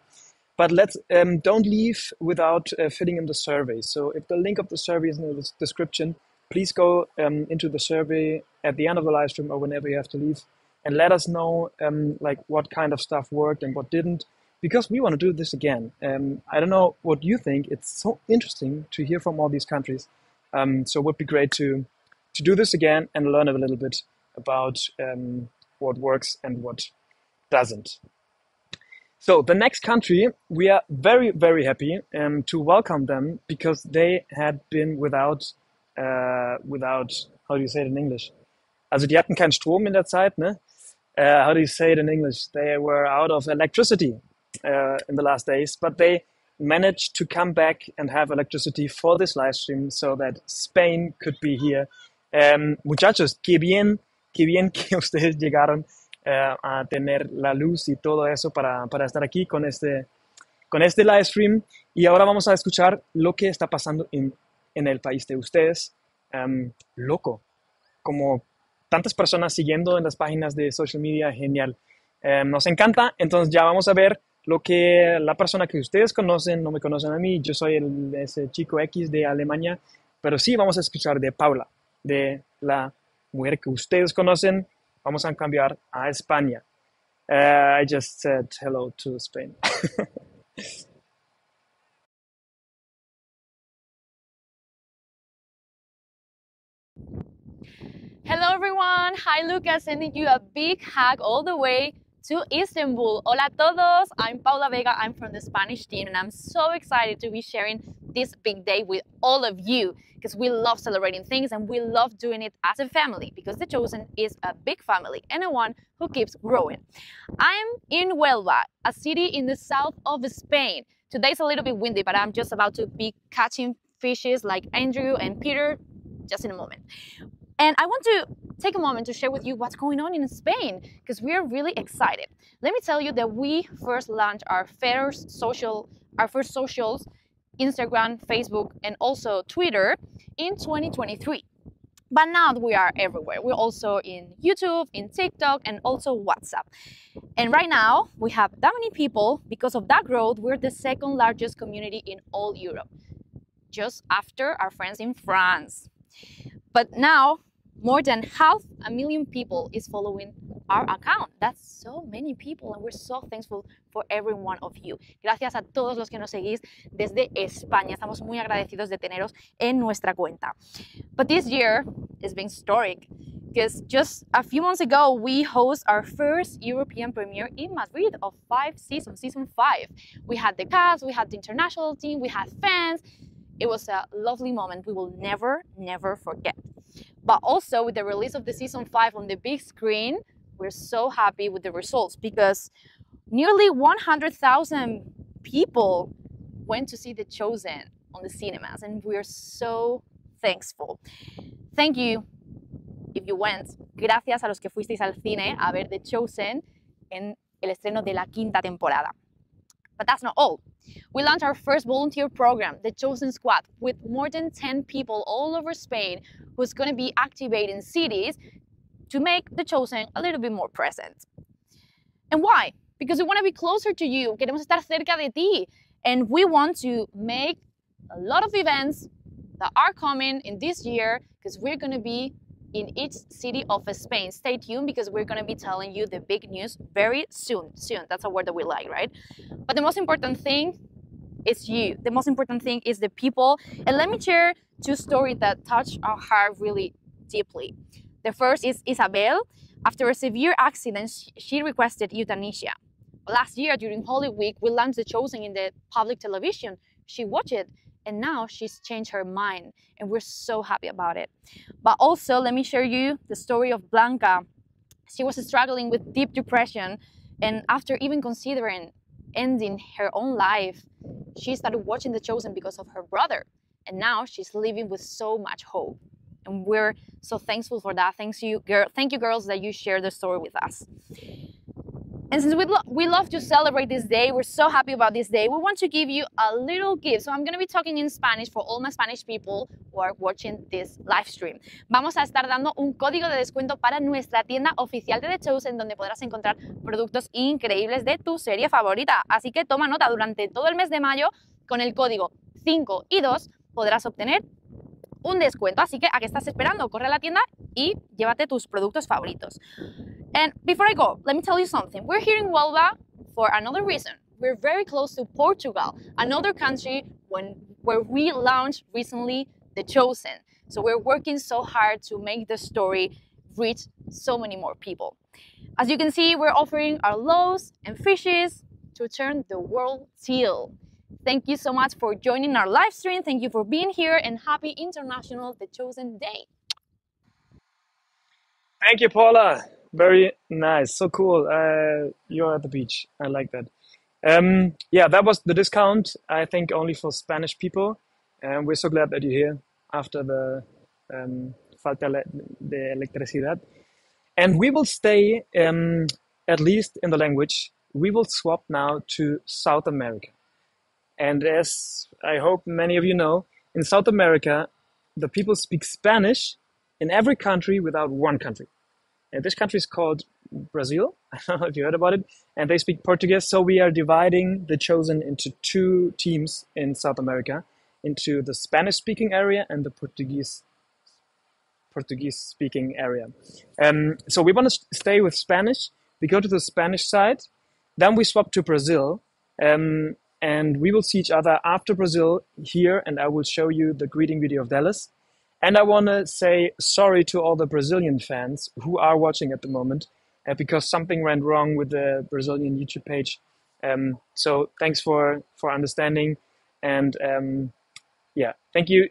But let's don't leave without filling in the survey. So if the link of the survey is in the description, please go into the survey at the end of the live stream or whenever you have to leave, and let us know like what kind of stuff worked and what didn't, because we want to do this again. I don't know what you think. It's so interesting to hear from all these countries. So it would be great to do this again and learn a little bit about what works and what doesn't. So the next country, we are very, very happy to welcome them, because they had been without, how do you say it in English? Also die hatten keinen Strom in der Zeit, ne? How do you say it in English? They were out of electricity in the last days, but they managed to come back and have electricity for this live stream so that Spain could be here. Muchachos, qué bien que ustedes llegaron a tener la luz y todo eso para estar aquí con este live stream. Y ahora vamos a escuchar lo que está pasando en el país de ustedes. Loco, como tantas personas siguiendo en las páginas de social media, genial. Nos encanta. Entonces ya vamos a ver lo que la persona que ustedes conocen, no me conocen a mí, yo soy ese chico X de Alemania, pero sí vamos a escuchar de Paula, de la mujer que ustedes conocen. Vamos a cambiar a España. I just said hello to Spain. Hello everyone, hi Lucas, sending you a big hug all the way to Istanbul. Hola a todos, I'm Paula Vega, I'm from the Spanish team, and I'm so excited to be sharing this big day with all of you, because we love celebrating things and we love doing it as a family, because The Chosen is a big family and a one who keeps growing. I'm in Huelva, a city in the south of Spain. Today's a little bit windy, but I'm just about to be catching fishes like Andrew and Peter just in a moment. And I want to take a moment to share with you what's going on in Spain, because we are really excited. Let me tell you that we first launched our first socials, Instagram, Facebook, and also Twitter in 2023. But now we are everywhere. We're also in YouTube, in TikTok, and also WhatsApp. And right now we have that many people. Because of that growth, we're the second largest community in all Europe, just after our friends in France. But now, more than 500,000 people is following our account. That's so many people, and we're so thankful for every one of you. Gracias a todos los que nos seguís desde España. Estamos muy agradecidos de teneros en nuestra cuenta. But this year has been historic, because just a few months ago, we host our first European premiere in Madrid of 5 seasons, season 5. We had the cast, we had the international team, we had fans. It was a lovely moment we will never, never forget. But also with the release of the season 5 on the big screen, we're so happy with the results, because nearly 100,000 people went to see The Chosen on the cinemas, and we're so thankful. Thank you if you went. Gracias a los que fuisteis al cine a ver The Chosen en el estreno de la 5ª temporada. But that's not all. We launched our first volunteer program, The Chosen Squad, with more than 10 people all over Spain who's going to be activating cities to make The Chosen a little bit more present. And why? Because we want to be closer to you. Queremos estar cerca de ti. And we want to make a lot of events that are coming in this year because we're going to be in each city of Spain. Stay tuned because we're going to be telling you the big news very soon. Soon, that's a word that we like, right? But the most important thing is you. The most important thing is the people. And let me share 2 stories that touch our heart really deeply. The first is Isabel. After a severe accident, she requested euthanasia. Last year, during Holy Week, we launched The Chosen in the public television. She watched it, and now she's changed her mind, and we're so happy about it. But also, let me share you the story of Blanca. She was struggling with deep depression, and after even considering ending her own life, she started watching The Chosen because of her brother, and now she's living with so much hope. And we're so thankful for that. Thank you, girls, that you share the story with us. And since we love to celebrate this day, we're so happy about this day, we want to give you a little gift. So I'm going to be talking in Spanish for all my Spanish people who are watching this live stream. Vamos a estar dando un código de descuento para nuestra tienda oficial de The Chosen, donde podrás encontrar productos increíbles de tu serie favorita. Así que toma nota, durante todo el mes de mayo, con el código 5 y 2 podrás obtener un descuento. Así que, ¿a qué estás esperando? Corre a la tienda y llévate tus productos favoritos. And before I go, let me tell you something. We're here in Huelva for another reason. We're very close to Portugal, another country where we launched recently The Chosen. So we're working so hard to make the story reach so many more people. As you can see, we're offering our loaves and fishes to turn the world teal. Thank you so much for joining our live stream. Thank you for being here, and happy International The Chosen Day. Thank you, Paula. Very nice. So cool. You're at the beach. I like that. Yeah, that was the discount, I think, only for Spanish people. And we're so glad that you're here after the falta de electricidad. And we will stay, at least in the language, we will swap now to South America. And as I hope many of you know, in South America, the people speak Spanish in every country without one country. And this country is called Brazil. I don't know if you heard about it. And they speak Portuguese. So we are dividing The Chosen into 2 teams in South America, into the Spanish-speaking area and the Portuguese-speaking area. So we want to stay with Spanish. We go to the Spanish side. Then we swap to Brazil. And we will see each other after Brazil here. And I will show you the greeting video of Dallas. And I want to say sorry to all the Brazilian fans who are watching at the moment because something went wrong with the Brazilian YouTube page. So thanks for understanding. And yeah, thank you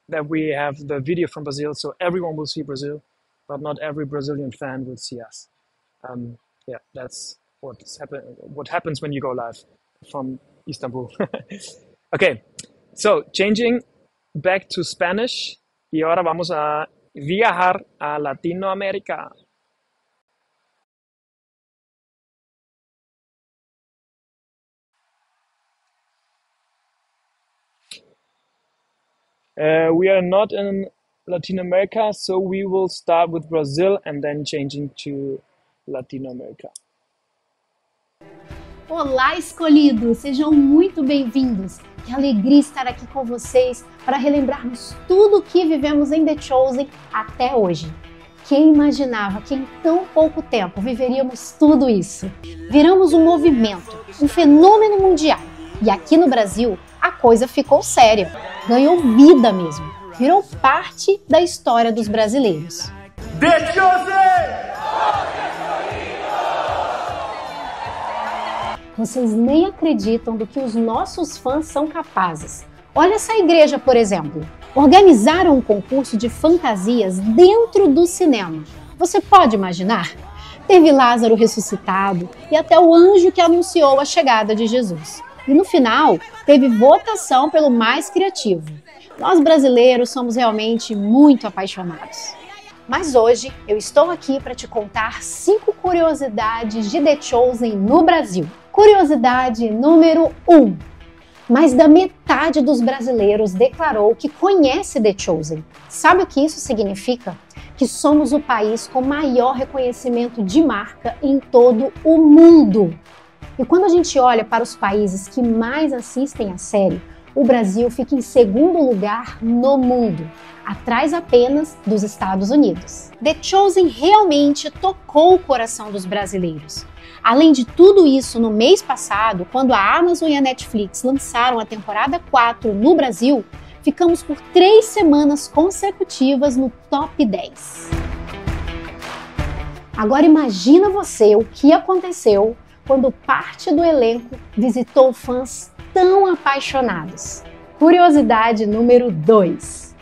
that we have the video from Brazil so everyone will see Brazil, but not every Brazilian fan will see us. Yeah, that's what happens when you go live from Istanbul. Okay, so changing back to Spanish, y ahora vamos a viajar a Latinoamérica. We are not in Latin America, so we will start with Brazil and then changing to Latin America. Olá, escolhidos! Sejam muito bem-vindos! Que alegria estar aqui com vocês para relembrarmos tudo o que vivemos em The Chosen até hoje. Quem imaginava que em tão pouco tempo viveríamos tudo isso? Viramos um movimento, um fenômeno mundial. E aqui no Brasil, a coisa ficou séria. Ganhou vida mesmo. Virou parte da história dos brasileiros. The Chosen! Vocês nem acreditam do que os nossos fãs são capazes. Olha essa igreja, por exemplo. Organizaram um concurso de fantasias dentro do cinema. Você pode imaginar? Teve Lázaro ressuscitado e até o anjo que anunciou a chegada de Jesus. E no final, teve votação pelo mais criativo. Nós brasileiros somos realmente muito apaixonados. Mas hoje eu estou aqui para te contar 5 curiosidades de The Chosen no Brasil. Curiosidade número 1. Mais da metade dos brasileiros declarou que conhece The Chosen. Sabe o que isso significa? Que somos o país com maior reconhecimento de marca em todo o mundo. E quando a gente olha para os países que mais assistem à série, o Brasil fica em segundo lugar no mundo, atrás apenas dos Estados Unidos. The Chosen realmente tocou o coração dos brasileiros. Além de tudo isso, no mês passado, quando a Amazon e a Netflix lançaram a temporada 4 no Brasil, ficamos por 3 semanas consecutivas no top 10. Agora imagina você o que aconteceu quando parte do elenco visitou fãs tão apaixonados. Curiosidade número 2.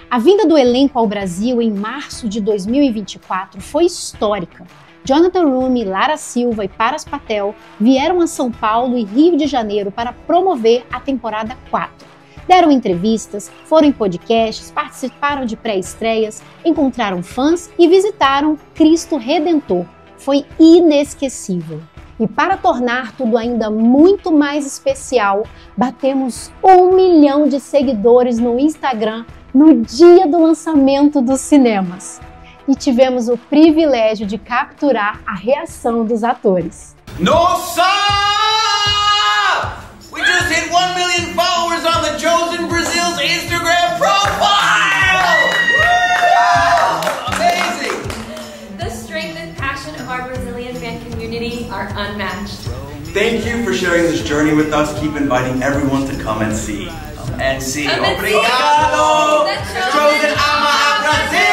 A vinda do elenco ao Brasil em março de 2024 foi histórica. Jonathan Roumie, Lara Silva e Paras Patel vieram a São Paulo e Rio de Janeiro para promover a temporada 4. Deram entrevistas, foram em podcasts, participaram de pré-estreias, encontraram fãs e visitaram Cristo Redentor. Foi inesquecível. E para tornar tudo ainda muito mais especial, batemos 1 milhão de seguidores no Instagram no dia do lançamento dos cinemas. E tivemos o privilégio de capturar a reação dos atores. Nossa! We just hit 1 million followers on the Chosen Brazil's Instagram profile! Amazing! The strength and passion of our Brazilian fan community are unmatched. Thank you for sharing this journey with us. Keep inviting everyone to come and see. Obrigado! The Chosen ama a Brasil!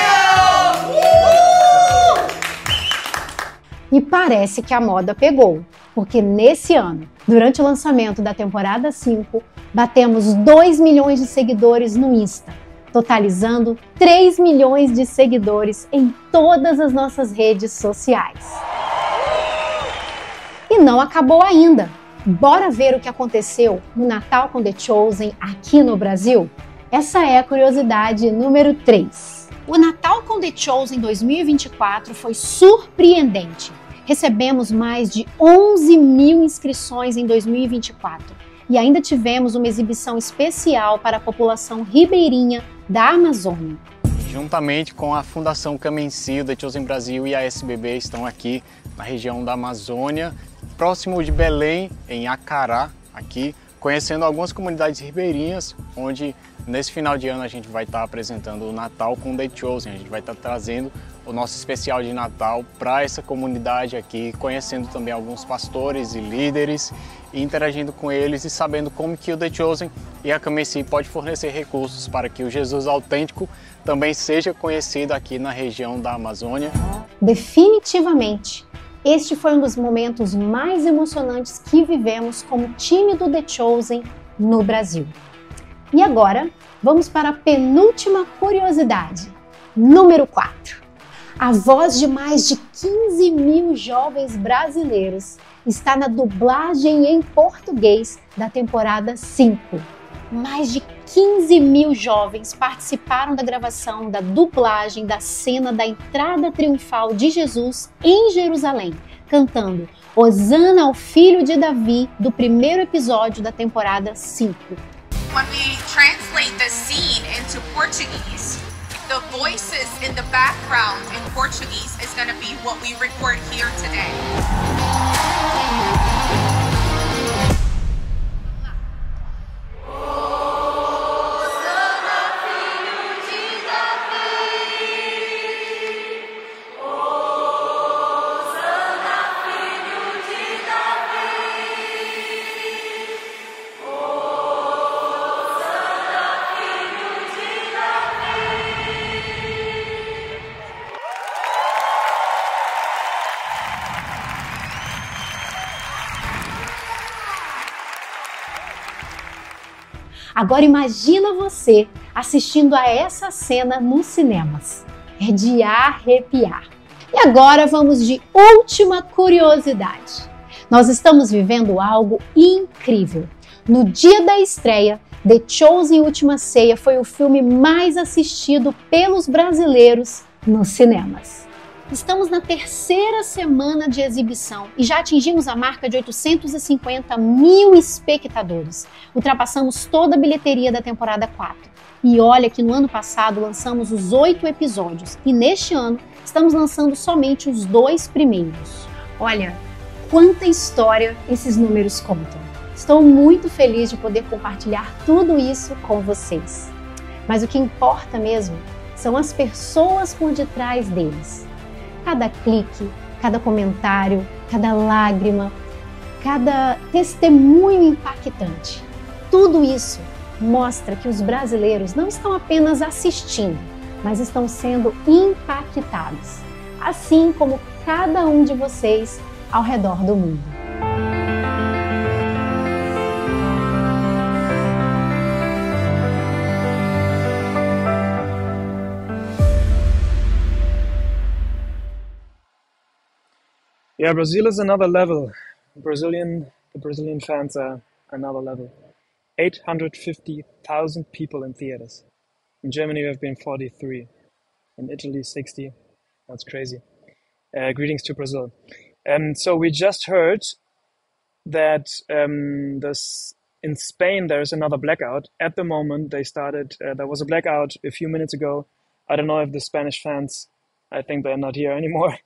E parece que a moda pegou, porque nesse ano, durante o lançamento da temporada 5, batemos 2 milhões de seguidores no Insta, totalizando 3 milhões de seguidores em todas as nossas redes sociais. E não acabou ainda. Bora ver o que aconteceu no Natal com The Chosen aqui no Brasil? Essa é a curiosidade número 3. O Natal com The Chosen 2024 foi surpreendente. Recebemos mais de 11 mil inscrições em 2024 e ainda tivemos uma exibição especial para a população ribeirinha da Amazônia. Juntamente com a Fundação Camencio, The Chosen Brasil e a SBB estão aqui na região da Amazônia, próximo de Belém, em Acará, aqui, conhecendo algumas comunidades ribeirinhas, onde nesse final de ano a gente vai estar apresentando o Natal com The Chosen. A gente vai estar trazendo o nosso especial de Natal para essa comunidade aqui, conhecendo também alguns pastores e líderes, e interagindo com eles e sabendo como que o The Chosen e a Camencio pode fornecer recursos para que o Jesus autêntico também seja conhecido aqui na região da Amazônia. Definitivamente, este foi um dos momentos mais emocionantes que vivemos como time do The Chosen no Brasil. E agora, vamos para a penúltima curiosidade, número 4. A voz de mais de 15 mil jovens brasileiros está na dublagem em português da temporada 5. Mais de 15 mil jovens participaram da gravação da dublagem da cena da entrada triunfal de Jesus em Jerusalém, cantando Hosana ao Filho de Davi, do primeiro episódio da temporada 5. When we translate the scene into Portuguese, the voices in the background in Portuguese is going to be what we record here today. Agora imagina você assistindo a essa cena nos cinemas. É de arrepiar. E agora vamos de última curiosidade. Nós estamos vivendo algo incrível. No dia da estreia, The Chosen Última Ceia foi o filme mais assistido pelos brasileiros nos cinemas. Estamos na terceira semana de exibição e já atingimos a marca de 850 mil espectadores. Ultrapassamos toda a bilheteria da temporada 4. E olha que no ano passado lançamos os 8 episódios e neste ano estamos lançando somente os 2 primeiros. Olha, quanta história esses números contam. Estou muito feliz de poder compartilhar tudo isso com vocês. Mas o que importa mesmo são as pessoas por detrás deles. Cada clique, cada comentário, cada lágrima, cada testemunho impactante. Tudo isso mostra que os brasileiros não estão apenas assistindo, mas estão sendo impactados, assim como cada um de vocês ao redor do mundo. Yeah, Brazil is another level. The Brazilian fans are another level. 850,000 people in theaters. In Germany, there have been 43. In Italy, 60. That's crazy. Greetings to Brazil. So we just heard that in Spain there is another blackout. At the moment, they started. There was a blackout a few minutes ago. I don't know if the Spanish fans. I think they're not here anymore.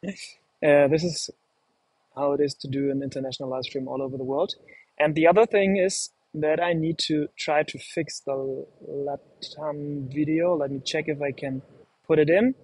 This is how it is to do an international live stream all over the world. And the other thing is that I need to try to fix the Latam video. Let me check if I can put it in.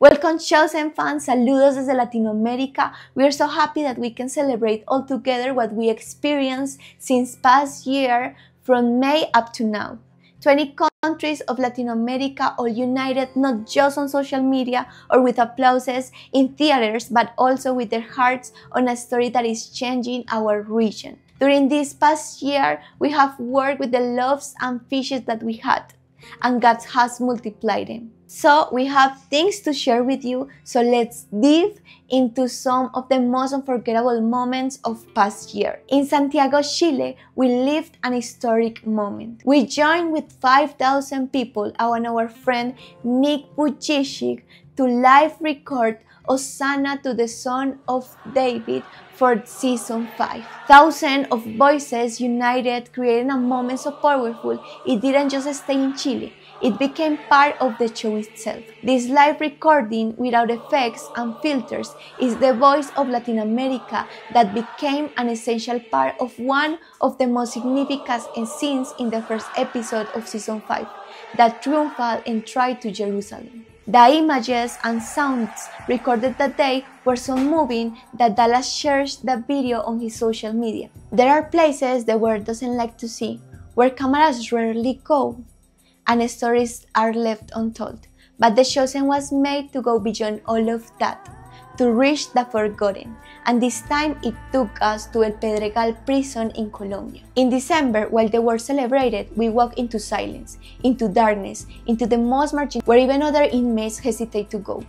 Welcome, Chosen fans, saludos desde Latinoamérica. We are so happy that we can celebrate all together what we experienced since past year from May up to now. 20 countries of Latin America all united not just on social media or with applauses in theaters, but also with their hearts on a story that is changing our region. During this past year, we have worked with the loves and fishes that we had, and God has multiplied them. So we have things to share with you, so let's dive into some of the most unforgettable moments of past year. In Santiago, Chile, we lived an historic moment. We joined with 5,000 people and our friend Nick Bujicic to live record Hosanna to the Son of David for season 5. Thousands of voices united, creating a moment so powerful it didn't just stay in Chile. It became part of the show itself. This live recording without effects and filters is the voice of Latin America that became an essential part of one of the most significant scenes in the first episode of season 5, that triumphal entry to Jerusalem. The images and sounds recorded that day were so moving that Dallas shares the video on his social media. There are places the world doesn't like to see, where cameras rarely go, and stories are left untold. But The Chosen was made to go beyond all of that, to reach the forgotten, and this time it took us to El Pedregal prison in Colombia. In December, while the world celebrated, we walked into silence, into darkness, into the most margin where even other inmates hesitate to go.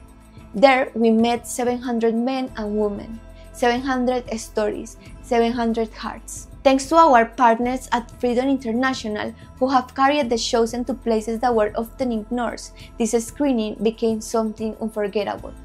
There we met 700 men and women, 700 stories, 700 hearts. Thanks to our partners at Freedom International, who have carried The Chosen to places that were often ignored, this screening became something unforgettable.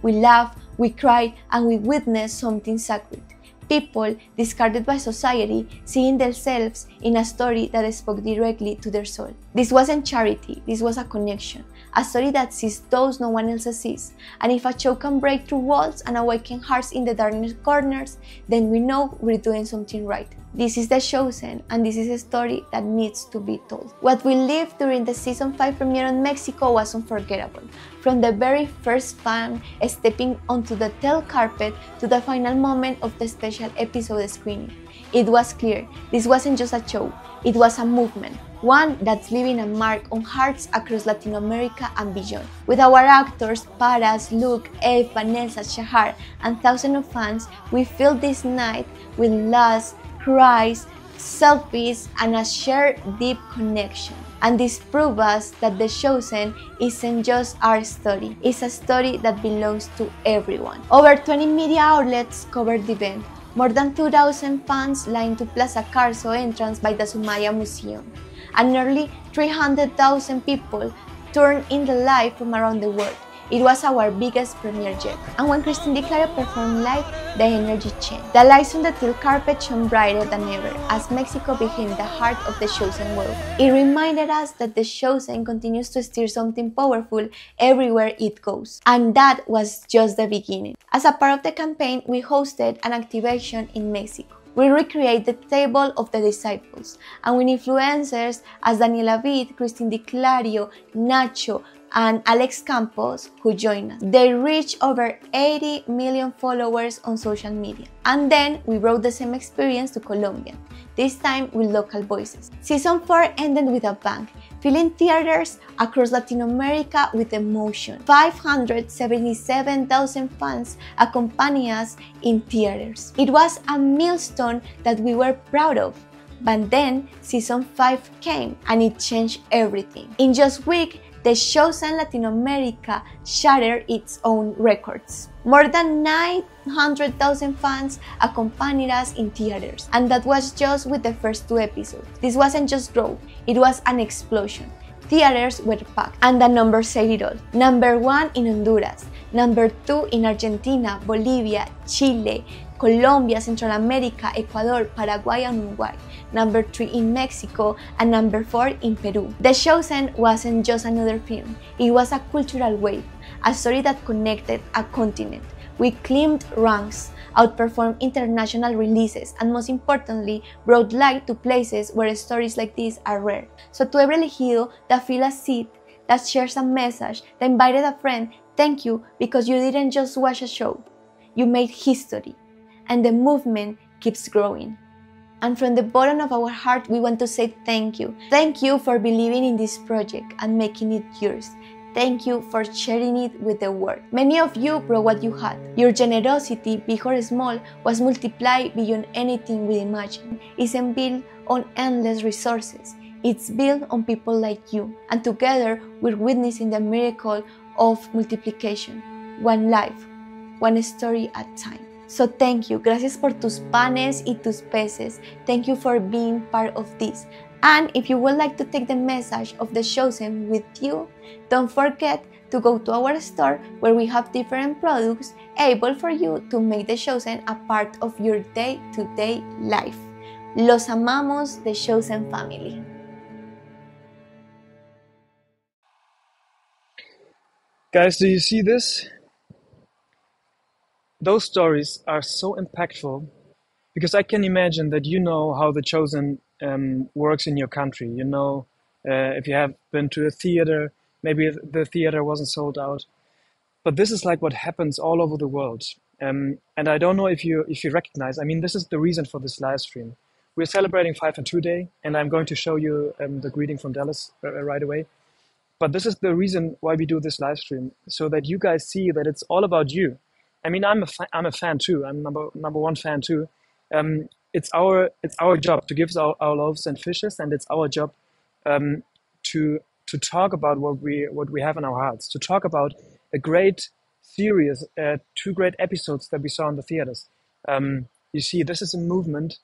We laughed, we cried, and we witnessed something sacred. People discarded by society, seeing themselves in a story that spoke directly to their soul. This wasn't charity, this was a connection, a story that sees those no one else sees. And if a show can break through walls and awaken hearts in the darkest corners, then we know we're doing something right. This is The Chosen, and this is a story that needs to be told. What we lived during the season 5 premiere in Mexico was unforgettable. From the very first fan stepping onto the tail carpet to the final moment of the special episode screening, it was clear this wasn't just a show, it was a movement, one that's leaving a mark on hearts across Latin America and beyond. With our actors, Paras, Luke, Eve, Vanessa, Shahar, and thousands of fans, we filled this night with loss, cries, selfies, and a shared deep connection. And this proves us that The Chosen isn't just our story, it's a story that belongs to everyone. Over 20 media outlets covered the event. More than 2,000 fans lined to Plaza Carso entrance by the Sumaya Museum. And nearly 300,000 people tuned in the live from around the world. It was our biggest premiere yet. And when Christine Declaro performed live, the energy changed. The lights on the teal carpet shone brighter than ever as Mexico became the heart of the Chosen world. It reminded us that the Chosen continues to steer something powerful everywhere it goes. And that was just the beginning. As a part of the campaign, we hosted an activation in Mexico. We recreate the table of the disciples, and with influencers as Daniela Vid, Christine Declaro, Nacho, and Alex Campos, who joined us. They reached over 80 million followers on social media. And then we brought the same experience to Colombia, this time with local voices. Season 4 ended with a bang, filling theaters across Latin America with emotion. 577,000 fans accompanied us in theaters. It was a milestone that we were proud of. But then Season 5 came and it changed everything. In just a week, The Chosen Latin America shattered its own records. More than 900,000 fans accompanied us in theaters, and that was just with the first 2 episodes. This wasn't just growth, it was an explosion. Theaters were packed, and the numbers said it all. Number 1 in Honduras, number 2 in Argentina, Bolivia, Chile, Colombia, Central America, Ecuador, Paraguay, and Uruguay. Number 3 in Mexico, and number 4 in Peru. The Chosen wasn't just another film, it was a cultural wave, a story that connected a continent. We climbed ranks, outperformed international releases, and most importantly, brought light to places where stories like this are rare. So to every elegido that filled a seat, that shares a message, that invited a friend, thank you, because you didn't just watch a show, you made history. And the movement keeps growing. And from the bottom of our heart, we want to say thank you. Thank you for believing in this project and making it yours. Thank you for sharing it with the world. Many of you brought what you had. Your generosity, big or small, was multiplied beyond anything we imagined. It isn't built on endless resources. It's built on people like you. And together, we're witnessing the miracle of multiplication. One life, one story at a time. So thank you. Gracias por tus panes y tus peces. Thank you for being part of this. And if you would like to take the message of The Chosen with you, don't forget to go to our store where we have different products able for you to make The Chosen a part of your day-to-day life. Los amamos, The Chosen family. Guys, do you see this? Those stories are so impactful because I can imagine that you know how The Chosen works in your country. You know, if you have been to a theater, maybe the theater wasn't sold out. But this is like what happens all over the world. And I don't know if you recognize, I mean, this is the reason for this live stream. We're celebrating 512 Day, and I'm going to show you the greeting from Dallas right away. But this is the reason why we do this live stream, so that you guys see that it's all about you. I mean, I'm a fan too. I'm number 1 fan too. It's our job to give our loaves and fishes, and it's our job to talk about what we have in our hearts. To talk about a great series, 2 great episodes that we saw in the theaters. You see, this is a movement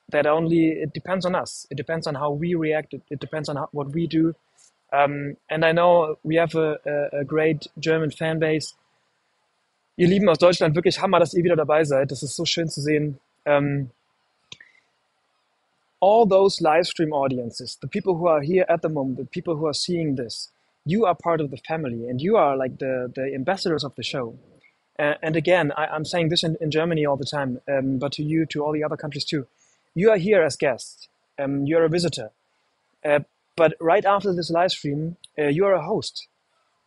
that it depends on us. It depends on how we react. It depends on what we do. And I know we have a great German fan base. Ihr Lieben aus Deutschland, wirklich Hammer, dass ihr wieder dabei seid. Das ist so schön zu sehen. All those live stream audiences, the people who are here at the moment, the people who are seeing this, you are part of the family, and you are like the ambassadors of the show. And again, I'm saying this in Germany all the time, but to you, to all the other countries too. You are here as guests. You're a visitor. But right after this live stream, you are a host.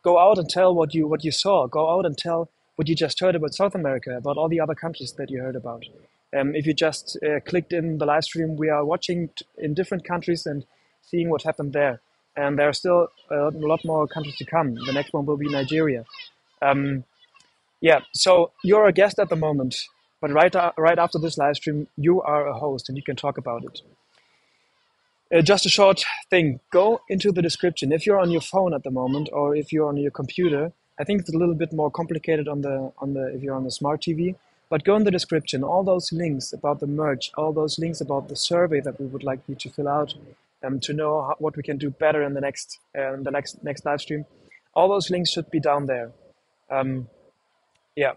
Go out and tell what you saw. Go out and tell what you just heard about South America, about all the other countries that you heard about. If you just clicked in the live stream, we are watching in different countries and seeing what happened there. And there are still a lot more countries to come. The next one will be Nigeria. So you're a guest at the moment, but right after this live stream, you are a host and you can talk about it. just a short thing. Go into the description. If you're on your phone at the moment, or if you're on your computer, I think it's a little bit more complicated on the if you're on the smart TV. But go in the description. All those links about the merch, all those links about the survey that we would like you to fill out, to know what we can do better in the next live stream. All those links should be down there. Yeah.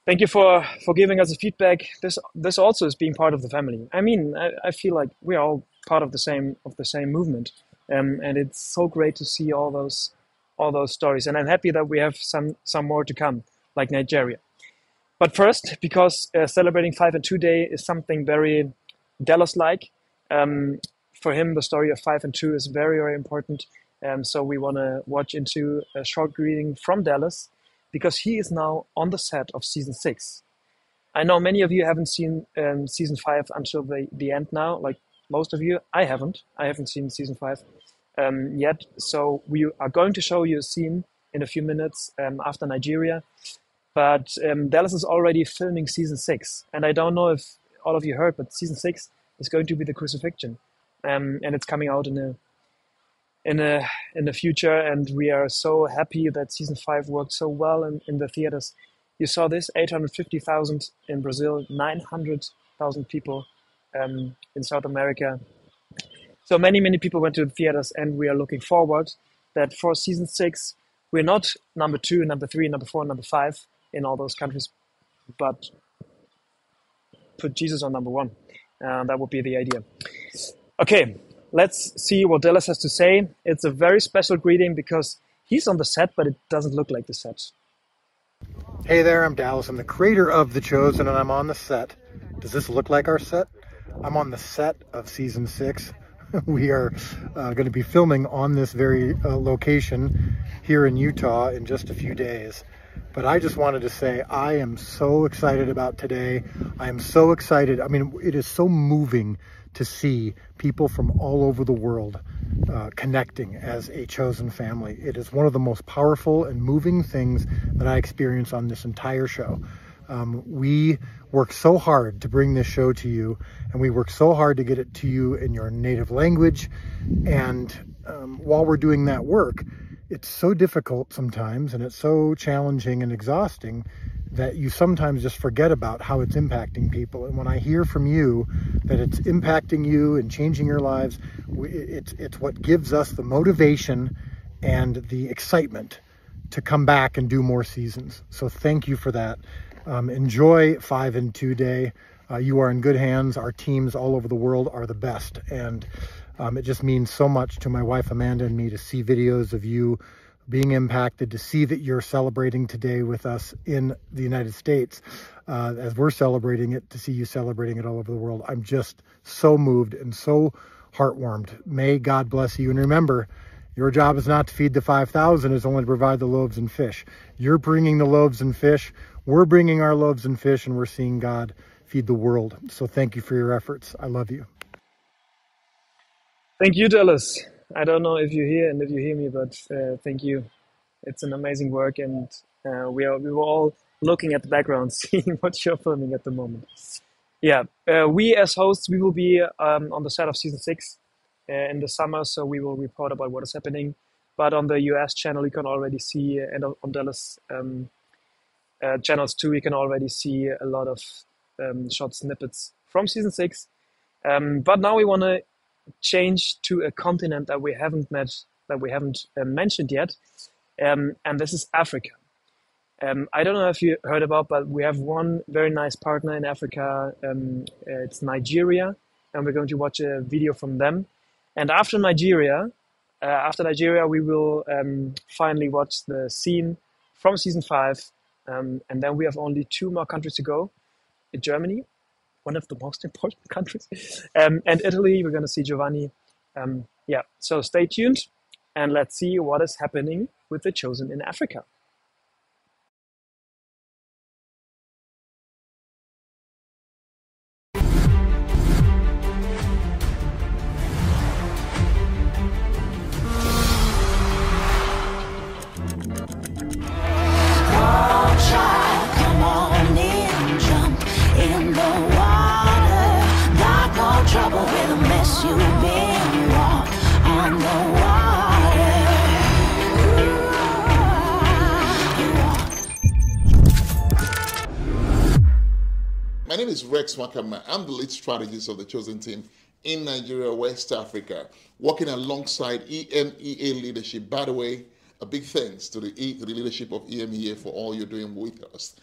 Thank you for giving us the feedback. This also is being part of the family. I mean, I feel like we're all part of the same movement, and it's so great to see all those stories. And I'm happy that we have some more to come, like Nigeria. But first, because celebrating 5 and 2 Day is something very Dallas-like. For him, the story of 5 and 2 is very, very important. So we want to watch into a short greeting from Dallas, because he is now on the set of season 6. I know many of you haven't seen season 5 until the end now, like most of you. I haven't seen season 5 yet. So we are going to show you a scene in a few minutes after Nigeria. But Dallas is already filming season 6. And I don't know if all of you heard, but season 6 is going to be the crucifixion. And it's coming out in the future, and we are so happy that season 5 worked so well in the theaters. You saw this, 850,000 in Brazil, 900,000 people in South America. So many people went to the theaters, and we are looking forward that for season 6, we're not number 2, number 3, number 4, number 5 in all those countries, but put Jesus on number 1. That would be the idea. Okay. Let's see what Dallas has to say. It's a very special greeting because he's on the set, but it doesn't look like the set. Hey there, I'm Dallas. I'm the creator of The Chosen, and I'm on the set. Does this look like our set? I'm on the set of season 6. We are going to be filming on this very location here in Utah in just a few days. But I just wanted to say I am so excited about today. I am so excited. I mean, it is so moving to see people from all over the world connecting as a chosen family. It is one of the most powerful and moving things that I experience on this entire show. We work so hard to bring this show to you, and we work so hard to get it to you in your native language. And while we're doing that work, it's so difficult sometimes, and it's so challenging and exhausting that you sometimes just forget about how it's impacting people. And when I hear from you that it's impacting you and changing your lives, it's what gives us the motivation and the excitement to come back and do more seasons. So thank you for that. Enjoy 5 and 2 Day. You are in good hands. Our teams all over the world are the best. And it just means so much to my wife Amanda and me to see videos of you being impacted, to see that you're celebrating today with us in the United States as we're celebrating it, to see you celebrating it all over the world. I'm just so moved and so heartwarmed. May God bless you. And remember, your job is not to feed the 5,000, it's only to provide the loaves and fish. You're bringing the loaves and fish. We're bringing our loaves and fish, and we're seeing God feed the world. So thank you for your efforts. I love you. Thank you, Dallas. I don't know if you're here and if you hear me, but thank you. It's an amazing work, and we were all looking at the background, seeing what you're filming at the moment. Yeah, we as hosts, we will be on the set of season 6 in the summer, so we will report about what is happening. But on the US channel, you can already see, and on Dallas channels too, you can already see a lot of short snippets from season 6. But now we want to change to a continent that we haven't mentioned yet, and this is Africa. I don't know if you heard about, but we have one very nice partner in Africa. It's Nigeria, and we're going to watch a video from them. And after Nigeria, we will finally watch the scene from season 5, and then we have only 2 more countries to go. Germany, one of the most important countries, and Italy. We're going to see Giovanni. Yeah, so stay tuned, and let's see what is happening with The Chosen in Africa. Trouble with a mess you've been My name is Rex Makama. I'm the lead strategist of the Chosen team in Nigeria, West Africa, working alongside EMEA leadership. By the way, a big thanks to the leadership of EMEA for all you're doing with us.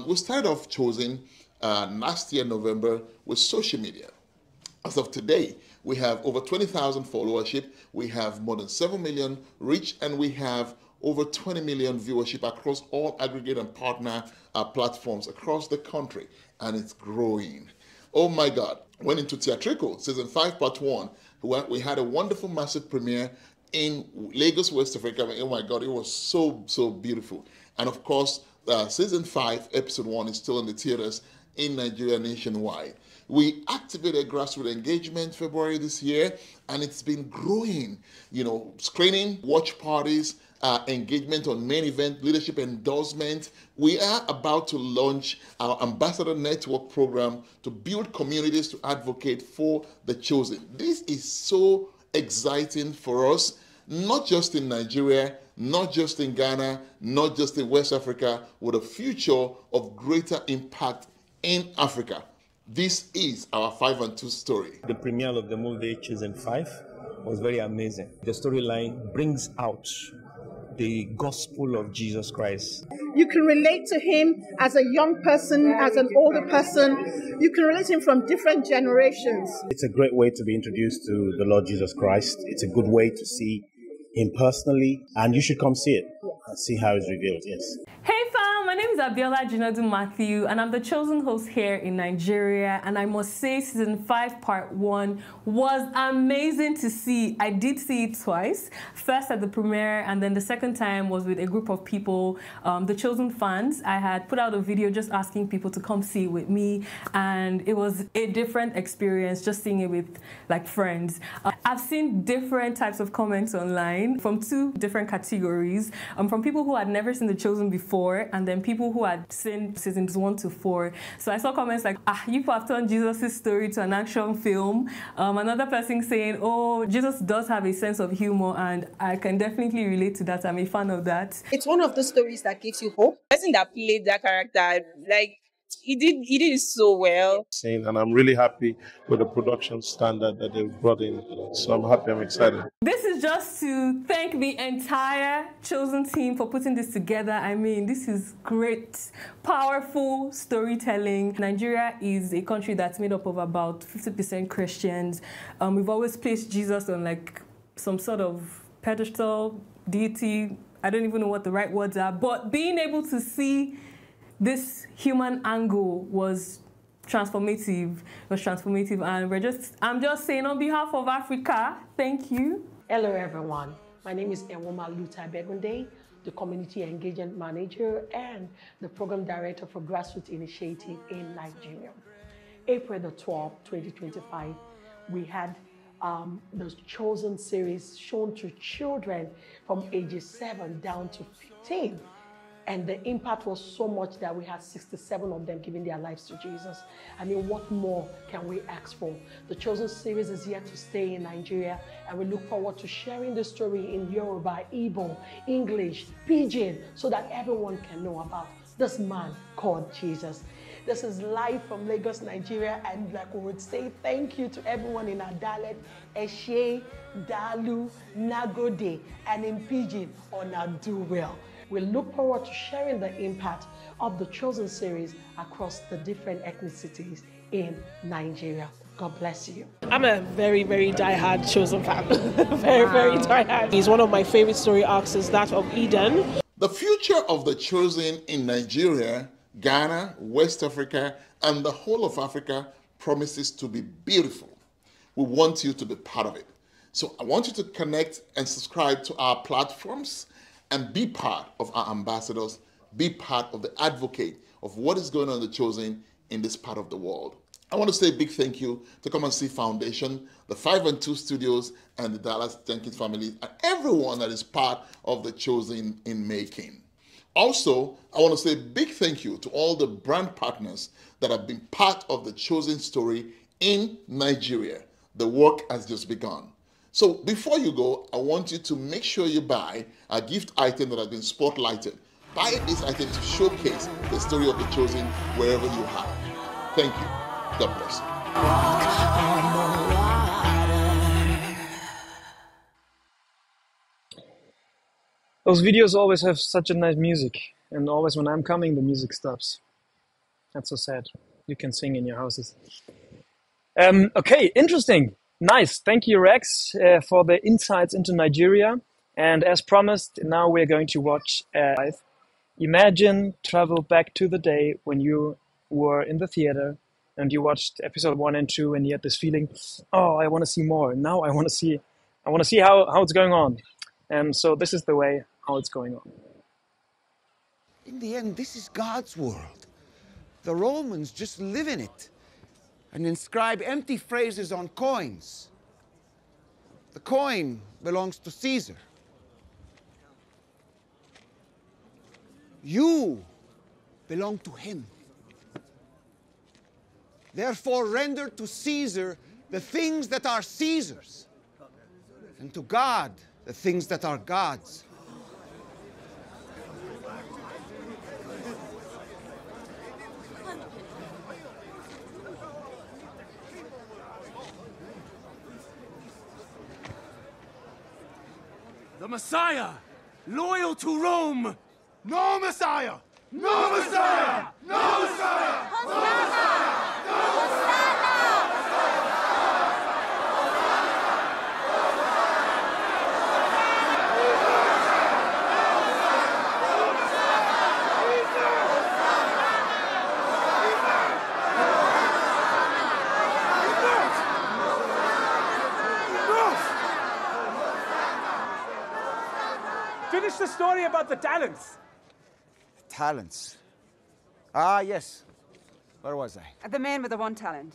We started off Chosen last year, November, with social media. As of today, we have over 20,000 followership, we have more than 7 million reach, and we have over 20 million viewership across all aggregate and partner platforms across the country, and it's growing. Oh my God. Went into Theatrical, season 5, part 1. We had a wonderful, massive premiere in Lagos, West Africa. Oh my God, it was so beautiful. And of course, season 5, episode 1 is still in the theaters in Nigeria nationwide. We activated grassroots engagement February this year, and it's been growing. You know, screening, watch parties, engagement on main event, leadership endorsement. We are about to launch our Ambassador Network program to build communities to advocate for the chosen. This is so exciting for us, not just in Nigeria, not just in Ghana, not just in West Africa, with a future of greater impact in Africa. This is our 5 and 2 story. The premiere of the movie Chosen 5 was very amazing. The storyline brings out the gospel of Jesus Christ. You can relate to him as a young person, as an older person. You can relate to him from different generations. It's a great way to be introduced to the Lord Jesus Christ. It's a good way to see him personally, and you should come see it and see how it's revealed. Yes. Hey fam, my name is Abiola Jinadu Matthew, and I'm the chosen host here in Nigeria. And I must say, season 5, part 1 was amazing to see. I did see it twice. First at the premiere, and then the second time was with a group of people, the chosen fans. I had put out a video just asking people to come see it with me, and it was a different experience just seeing it with like friends. I've seen different types of comments online from 2 different categories, from people who had never seen The Chosen before, and then people who had seen seasons 1 to 4. So I saw comments like, you have turned Jesus' story to an action film. Another person saying, oh, Jesus does have a sense of humor, and I can definitely relate to that. I'm a fan of that. It's one of the stories that gives you hope. The person that played that character, like, he did it so well. And I'm really happy with the production standard that they've brought in. So I'm happy, I'm excited. This is just to thank the entire Chosen team for putting this together. I mean, this is great, powerful storytelling. Nigeria is a country that's made up of about 50% Christians. We've always placed Jesus on like some sort of pedestal, deity. I don't even know what the right words are, but being able to see this human angle was transformative. And I'm just saying on behalf of Africa, thank you. Hello everyone. My name is Enwoma Luta Begunde, the Community Engagement Manager and the Program Director for Grassroots Initiative in Nigeria. April the 12th, 2025, we had the Chosen series shown to children from ages 7 down to 15. And the impact was so much that we had 67 of them giving their lives to Jesus. I mean, what more can we ask for? The Chosen series is here to stay in Nigeria, and we look forward to sharing the story in Yoruba, Igbo, English, Pidgin, so that everyone can know about this man called Jesus. This is live from Lagos, Nigeria, and like we would say, thank you to everyone in our dialect, Eshe, Dalu, Nagode, and in Pidgin, Ona do well. We look forward to sharing the impact of the Chosen series across the different ethnicities in Nigeria. God bless you. I'm a very, very diehard Chosen fan. very diehard. He's one of my favorite story arcs is that of Eden. The future of the Chosen in Nigeria, Ghana, West Africa, and the whole of Africa promises to be beautiful. We want you to be part of it. So I want you to connect and subscribe to our platforms and be part of our ambassadors, be part of the advocate of what is going on in the Chosen in this part of the world. I want to say a big thank you to Come and See Foundation, the 5 and 2 Studios, and the Dallas Jenkins family, and everyone that is part of the Chosen in making. Also, I want to say a big thank you to all the brand partners that have been part of the Chosen story in Nigeria. The work has just begun. So before you go, I want you to make sure you buy a gift item that has been spotlighted. Buy this item to showcase the story of the Chosen wherever you are. Thank you. God bless you. Those videos always have such a nice music, and always when I'm coming, the music stops. That's so sad. You can sing in your houses. Okay, interesting. Nice. Thank you, Rex, for the insights into Nigeria. And as promised, now we're going to watch Imagine travel back to the day when you were in the theater and you watched episode 1 and 2 and you had this feeling, oh, I want to see more. Now I want to see how it's going on. And so this is the way how it's going on. In the end, this is God's world. The Romans just live in it and inscribe empty phrases on coins. The coin belongs to Caesar. You belong to him. Therefore, render to Caesar the things that are Caesar's, and to God the things that are God's. The Messiah, loyal to Rome. No Messiah! No Messiah! No Messiah! No Messiah! Finish the story about the talents. Talents. Ah, yes. Where was I? The man with the 1 talent,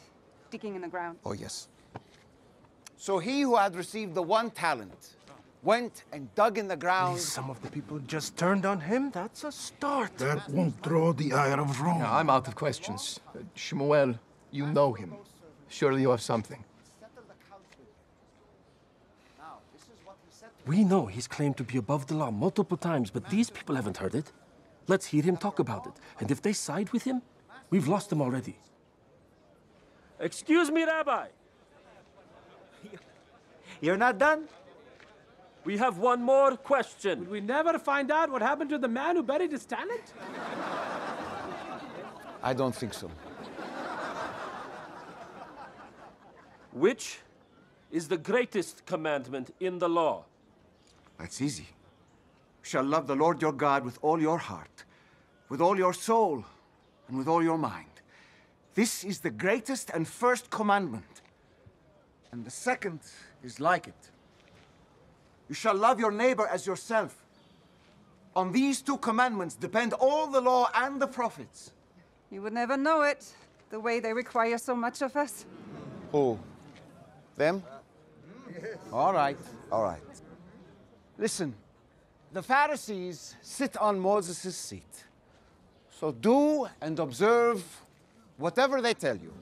digging in the ground. Oh, yes. So he who had received the 1 talent went and dug in the ground. Some of the people just turned on him. That's a start. That won't draw the ire of Rome. No, I'm out of questions. Shmuel, you know him. Surely you have something. We know he's claimed to be above the law multiple times, but these people haven't heard it. Let's hear him talk about it. And if they side with him, we've lost them already. Excuse me, Rabbi. You're not done? We have one more question. Would we never find out what happened to the man who buried his talent? I don't think so. Which is the greatest commandment in the law? That's easy. You shall love the Lord your God with all your heart, with all your soul, and with all your mind. This is the greatest and first commandment. And the second is like it. You shall love your neighbor as yourself. On these 2 commandments depend all the law and the prophets. You would never know it, the way they require so much of us. Who? Them? All right, all right. Listen, the Pharisees sit on Moses' seat. So do and observe whatever they tell you.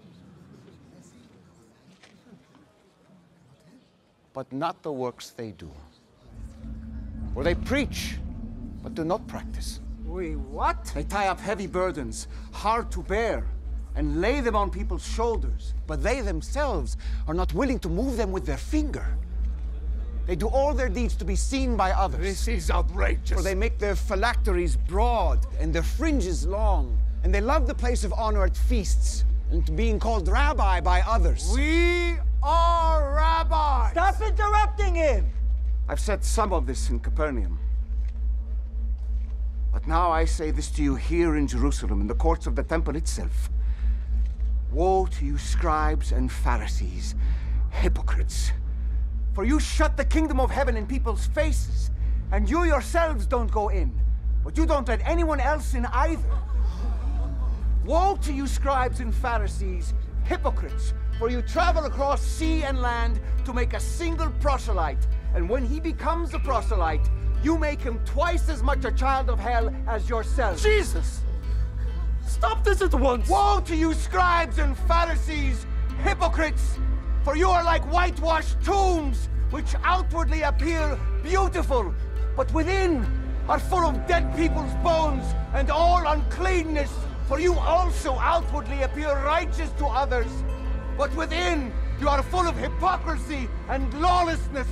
But not the works they do. For they preach, but do not practice. Wait, what? They tie up heavy burdens, hard to bear, and lay them on people's shoulders. But they themselves are not willing to move them with their finger. They do all their deeds to be seen by others. This is outrageous. For they make their phylacteries broad and their fringes long. And they love the place of honor at feasts and being called rabbi by others. We are rabbis. Stop interrupting him. I've said some of this in Capernaum. But now I say this to you here in Jerusalem, in the courts of the temple itself. Woe to you, scribes and Pharisees, hypocrites! For you shut the kingdom of heaven in people's faces, and you yourselves don't go in, but you don't let anyone else in either. Woe to you, scribes and Pharisees, hypocrites! For you travel across sea and land to make a single proselyte, and when he becomes a proselyte, you make him twice as much a child of hell as yourself. Jesus! Stop this at once! Woe to you, scribes and Pharisees, hypocrites! For you are like whitewashed tombs, which outwardly appear beautiful, but within are full of dead people's bones and all uncleanness. For you also outwardly appear righteous to others, but within you are full of hypocrisy and lawlessness.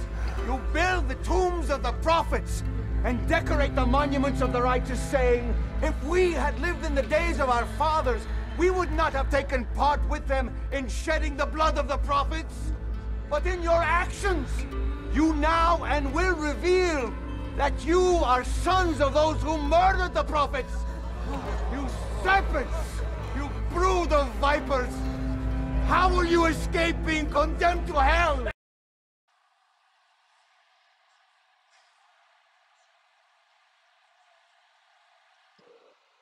You build the tombs of the prophets and decorate the monuments of the righteous, saying, if we had lived in the days of our fathers, we would not have taken part with them in shedding the blood of the prophets. But in your actions, you now and will reveal that you are sons of those who murdered the prophets. You serpents, you brood of vipers, how will you escape being condemned to hell?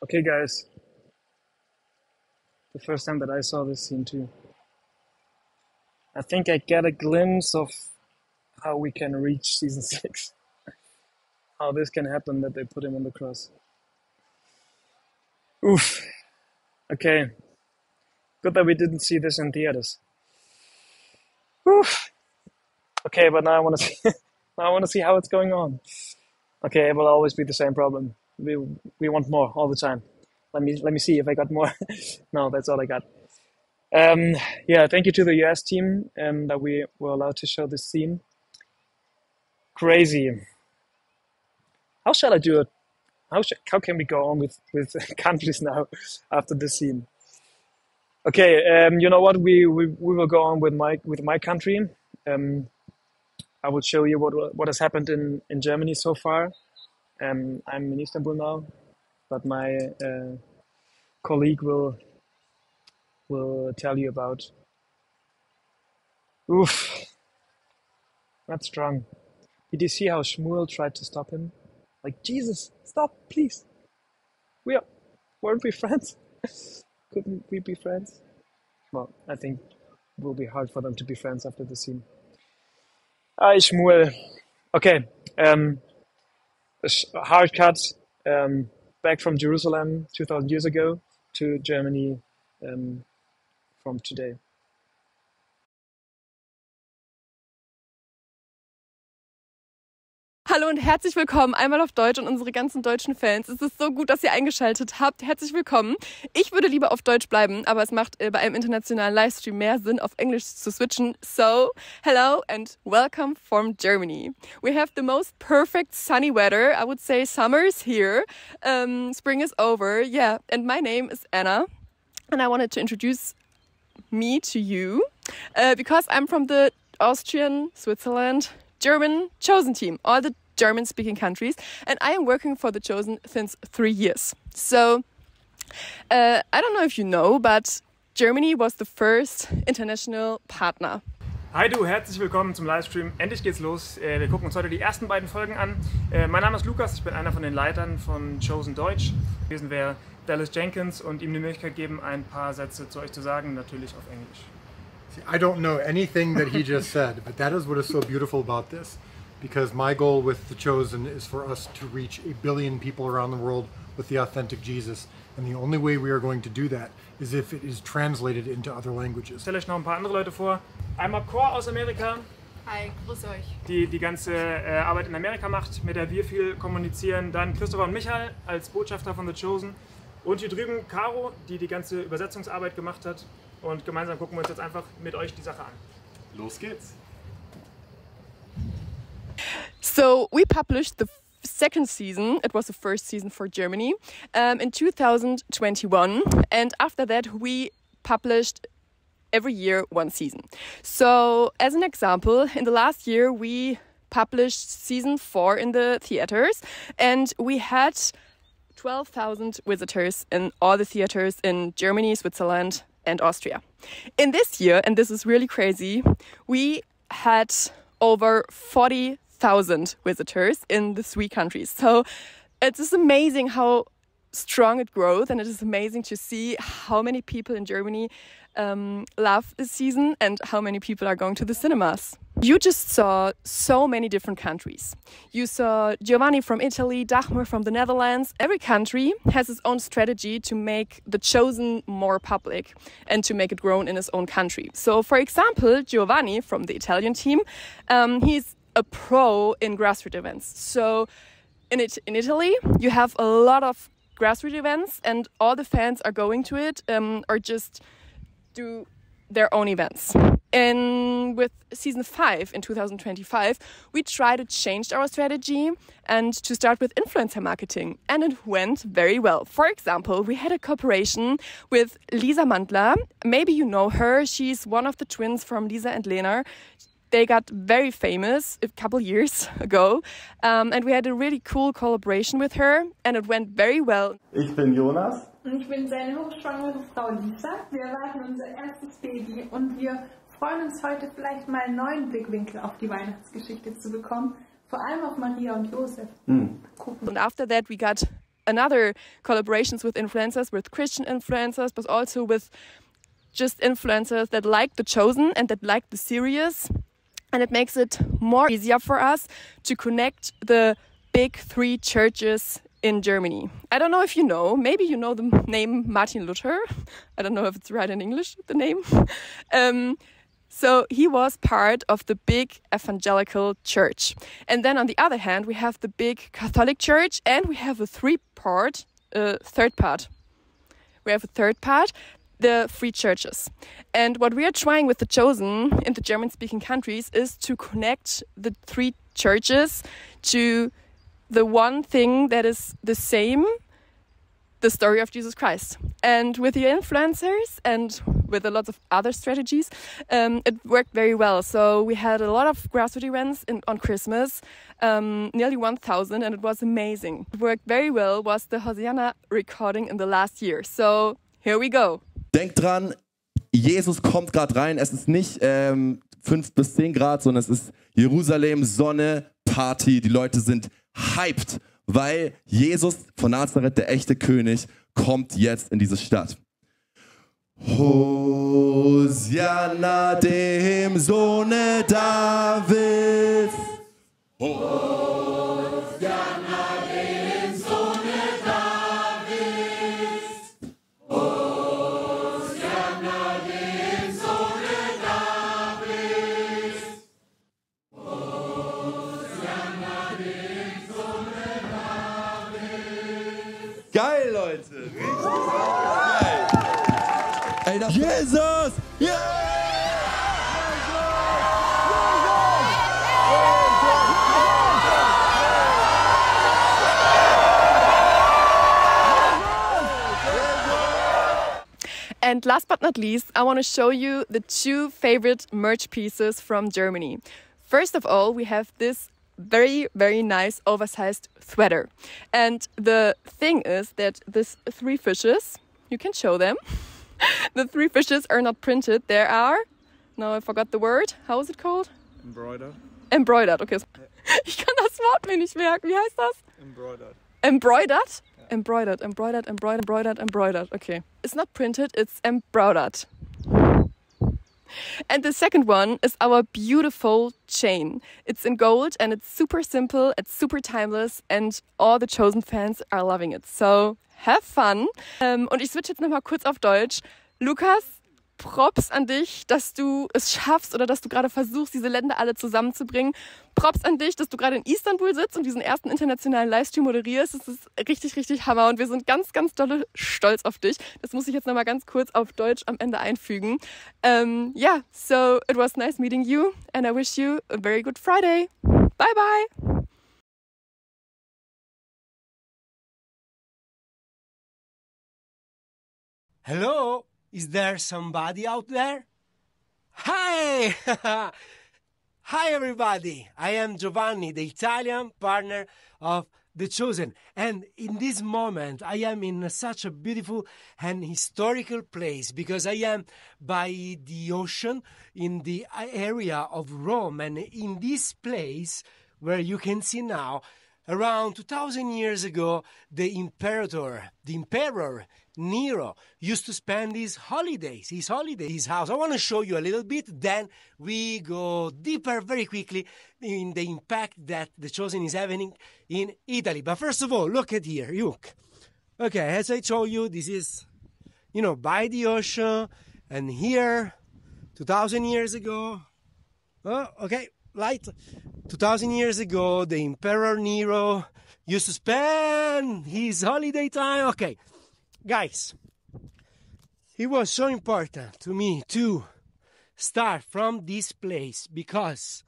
Okay, guys. The first time that I saw this scene too. I think I get a glimpse of how we can reach season 6. How this can happen that they put him on the cross. Oof. Okay. Good that we didn't see this in theaters. Oof. Okay, but now I want to see. Now I want to see how it's going on. Okay, it will always be the same problem. We want more all the time. Let me see if I got more. No, that's all I got. Yeah, thank you to the US team that we were allowed to show this scene. Crazy. How shall I do it? How can we go on with countries now after this scene? Okay, you know what? We will go on with my country. I will show you what has happened in Germany so far. I'm in Istanbul now, but my colleague will tell you about. Oof, that's strong. Did you see how Shmuel tried to stop him? Like, Jesus, stop, please. Weren't we friends? Couldn't we be friends? Well, I think it will be hard for them to be friends after the scene. Hi, Shmuel. Okay, a hard cut back from Jerusalem 2,000 years ago to Germany from today. Hallo und herzlich willkommen einmal auf Deutsch und unsere ganzen deutschen Fans. Es ist so gut, dass ihr eingeschaltet habt. Herzlich willkommen. Ich würde lieber auf Deutsch bleiben, aber es macht bei einem internationalen Livestream mehr Sinn, auf Englisch zu switchen. So, hello and welcome from Germany. We have the most perfect sunny weather. I would say summer is here. Spring is over. Yeah, and my name is Anna. And I wanted to introduce me to you because I'm from the Austrian, Switzerland, German chosen team, all the German-speaking countries, and I am working for the chosen since 3 years. So, I don't know if you know, but Germany was the first international partner. Hi du, herzlich willkommen zum Livestream. Endlich geht's los. Wir gucken uns heute die ersten beiden Folgen an. Mein Name ist Lukas, ich bin einer von den Leitern von Chosen Deutsch. Gewesen wäre Dallas Jenkins und ihm die Möglichkeit geben, ein paar Sätze zu euch zu sagen, natürlich auf Englisch. See, I don't know anything that he just said, but that is what is so beautiful about this. Because my goal with The Chosen is for us to reach 1 billion people around the world with the authentic Jesus. And the only way we are going to do that is if it is translated into other languages. Ich stelle euch noch ein paar andere Leute vor. Einmal Cor aus Amerika. Hi, grüß euch. Die ganze Arbeit in Amerika macht, mit der wir viel kommunizieren. Dann Christopher und Michael als Botschafter von The Chosen. Und hier drüben Caro, die ganze Übersetzungsarbeit gemacht hat. Und gemeinsam gucken wir uns jetzt einfach mit euch die Sache an. Los geht's! So we published the second season. It was the first season for Germany in 2021. And after that we published every year one season. So as an example, in the last year we published season 4 in the theaters. And we had 12,000 visitors in all the theaters in Germany, Switzerland, and Austria. In this year, and this is really crazy, we had over 40,000 visitors in the 3 countries. So it's just amazing how strong it grows, and it is amazing to see how many people in Germany love this season and how many people are going to the cinemas. You just saw so many different countries. You saw Giovanni from Italy, Dagmar from the Netherlands. Every country has its own strategy to make The Chosen more public and to make it grown in its own country. So, for example, Giovanni from the Italian team, he's a pro in grassroots events. So in Italy, you have a lot of grassroots events, and all the fans are going to it or just do their own events. And with season 5 in 2025, we try to change our strategy and to start with influencer marketing. And it went very well. For example, we had a cooperation with Lisa Mandler. Maybe you know her. She's one of the twins from Lisa and Lena. They got very famous a couple years ago. And we had a really cool collaboration with her. And it went very well. Ich bin Jonas. Und ich bin seine hochschwangere Frau Lisa. Wir erwarten unser erstes Baby und wir freuen uns heute vielleicht mal einen neuen Blickwinkel auf die Weihnachtsgeschichte zu bekommen, vor allem auf Maria und Josef. And after that we got another collaborations with influencers, with Christian influencers, but also with just influencers that like The Chosen and that like the series. And it makes it more easier for us to connect the big 3 churches in Germany. I don't know if you know, maybe you know the name Martin Luther. I don't know if it's right in English, the name. So he was part of the big evangelical church. And then on the other hand, we have the big Catholic church and we have a third part. We have a third part, the 3 churches. And what we are trying with The Chosen in the German-speaking countries is to connect the 3 churches to the one thing that is the same, the story of Jesus Christ. And with the influencers and with a lot of other strategies, it worked very well. So we had a lot of grassroots events on Christmas, nearly 1,000, and it was amazing. What worked very well was the Hosanna recording in the last year. So here we go. Denkt dran, Jesus kommt gerade rein. Es ist nicht 5 bis 10 Grad, sondern es ist Jerusalem, Sonne, Party. Die Leute sind hyped, weil Jesus von Nazareth, der echte König, kommt jetzt in diese Stadt. Hosianna dem Sohne Davids. Hosianna dem Sohne Davids. Hosianna dem Sohne Davids. Hosianna dem Sohne Davids. Geil, Leute! Richtig geil! Ey, das Jesus! Yeah! And last but not least, I want to show you the 2 favorite merch pieces from Germany. First of all, we have this very, very nice oversized sweater. And the thing is that these 3 fishes, you can show them. The 3 fishes are not printed. There are, no, I forgot the word. How is it called? Embroidered. Embroidered, okay. Ich kann das Wort mir nicht merken. Wie heißt das? Embroidered. Embroidered? Embroidered, embroidered, embroidered, embroidered, embroidered. Okay. It's not printed, it's embroidered. And the second one is our beautiful chain. It's in gold and it's super simple, it's super timeless and all the Chosen fans are loving it. So have fun. Und ich switch jetzt nochmal kurz auf Deutsch. Lukas, Props an dich, dass du es schaffst oder dass du gerade versuchst, diese Länder alle zusammenzubringen. Props an dich, dass du gerade in Istanbul sitzt und diesen ersten internationalen Livestream moderierst. Das ist richtig, richtig Hammer und wir sind ganz, ganz dolle stolz auf dich. Das muss ich jetzt nochmal ganz kurz auf Deutsch am Ende einfügen. Yeah, so it was nice meeting you and I wish you a very good Friday. Bye, bye. Hello? Is there somebody out there? Hi! Hi, everybody. I am Giovanni, the Italian partner of The Chosen. And in this moment, I am in such a beautiful and historical place because I am by the ocean in the area of Rome. And in this place, where you can see now, around 2,000 years ago, the emperor Nero used to spend his holidays, his house. I want to show you a little bit, then we go deeper very quickly in the impact that The Chosen is having in Italy. But first of all, look at here, look. Okay, as I told you, this is, by the ocean, and here, 2,000 years ago, light. 2,000 years ago, the Emperor Nero You suspend his holiday time. Okay, guys, it was so important to me to start from this place because,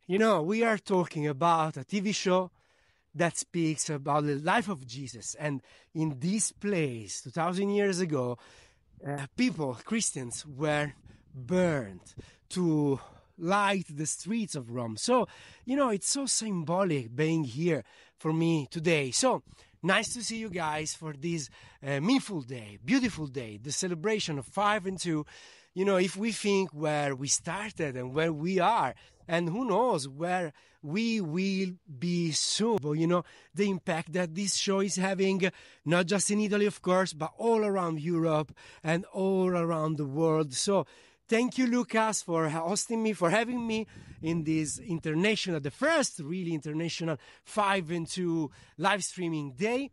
you know, we are talking about a TV show that speaks about the life of Jesus. And in this place, 2,000 years ago, people, Christians, were burned to light the streets of Rome. So, you know, it's so symbolic being here for me today. So, nice to see you guys for this meaningful day, beautiful day, the celebration of 5 and 2. You know, if we think where we started and where we are, and who knows where we will be soon. But, you know, the impact that this show is having, not just in Italy, of course, but all around Europe and all around the world. So thank you, Lucas, for hosting me, for having me in this international, the first really international 5 and 2 live streaming day.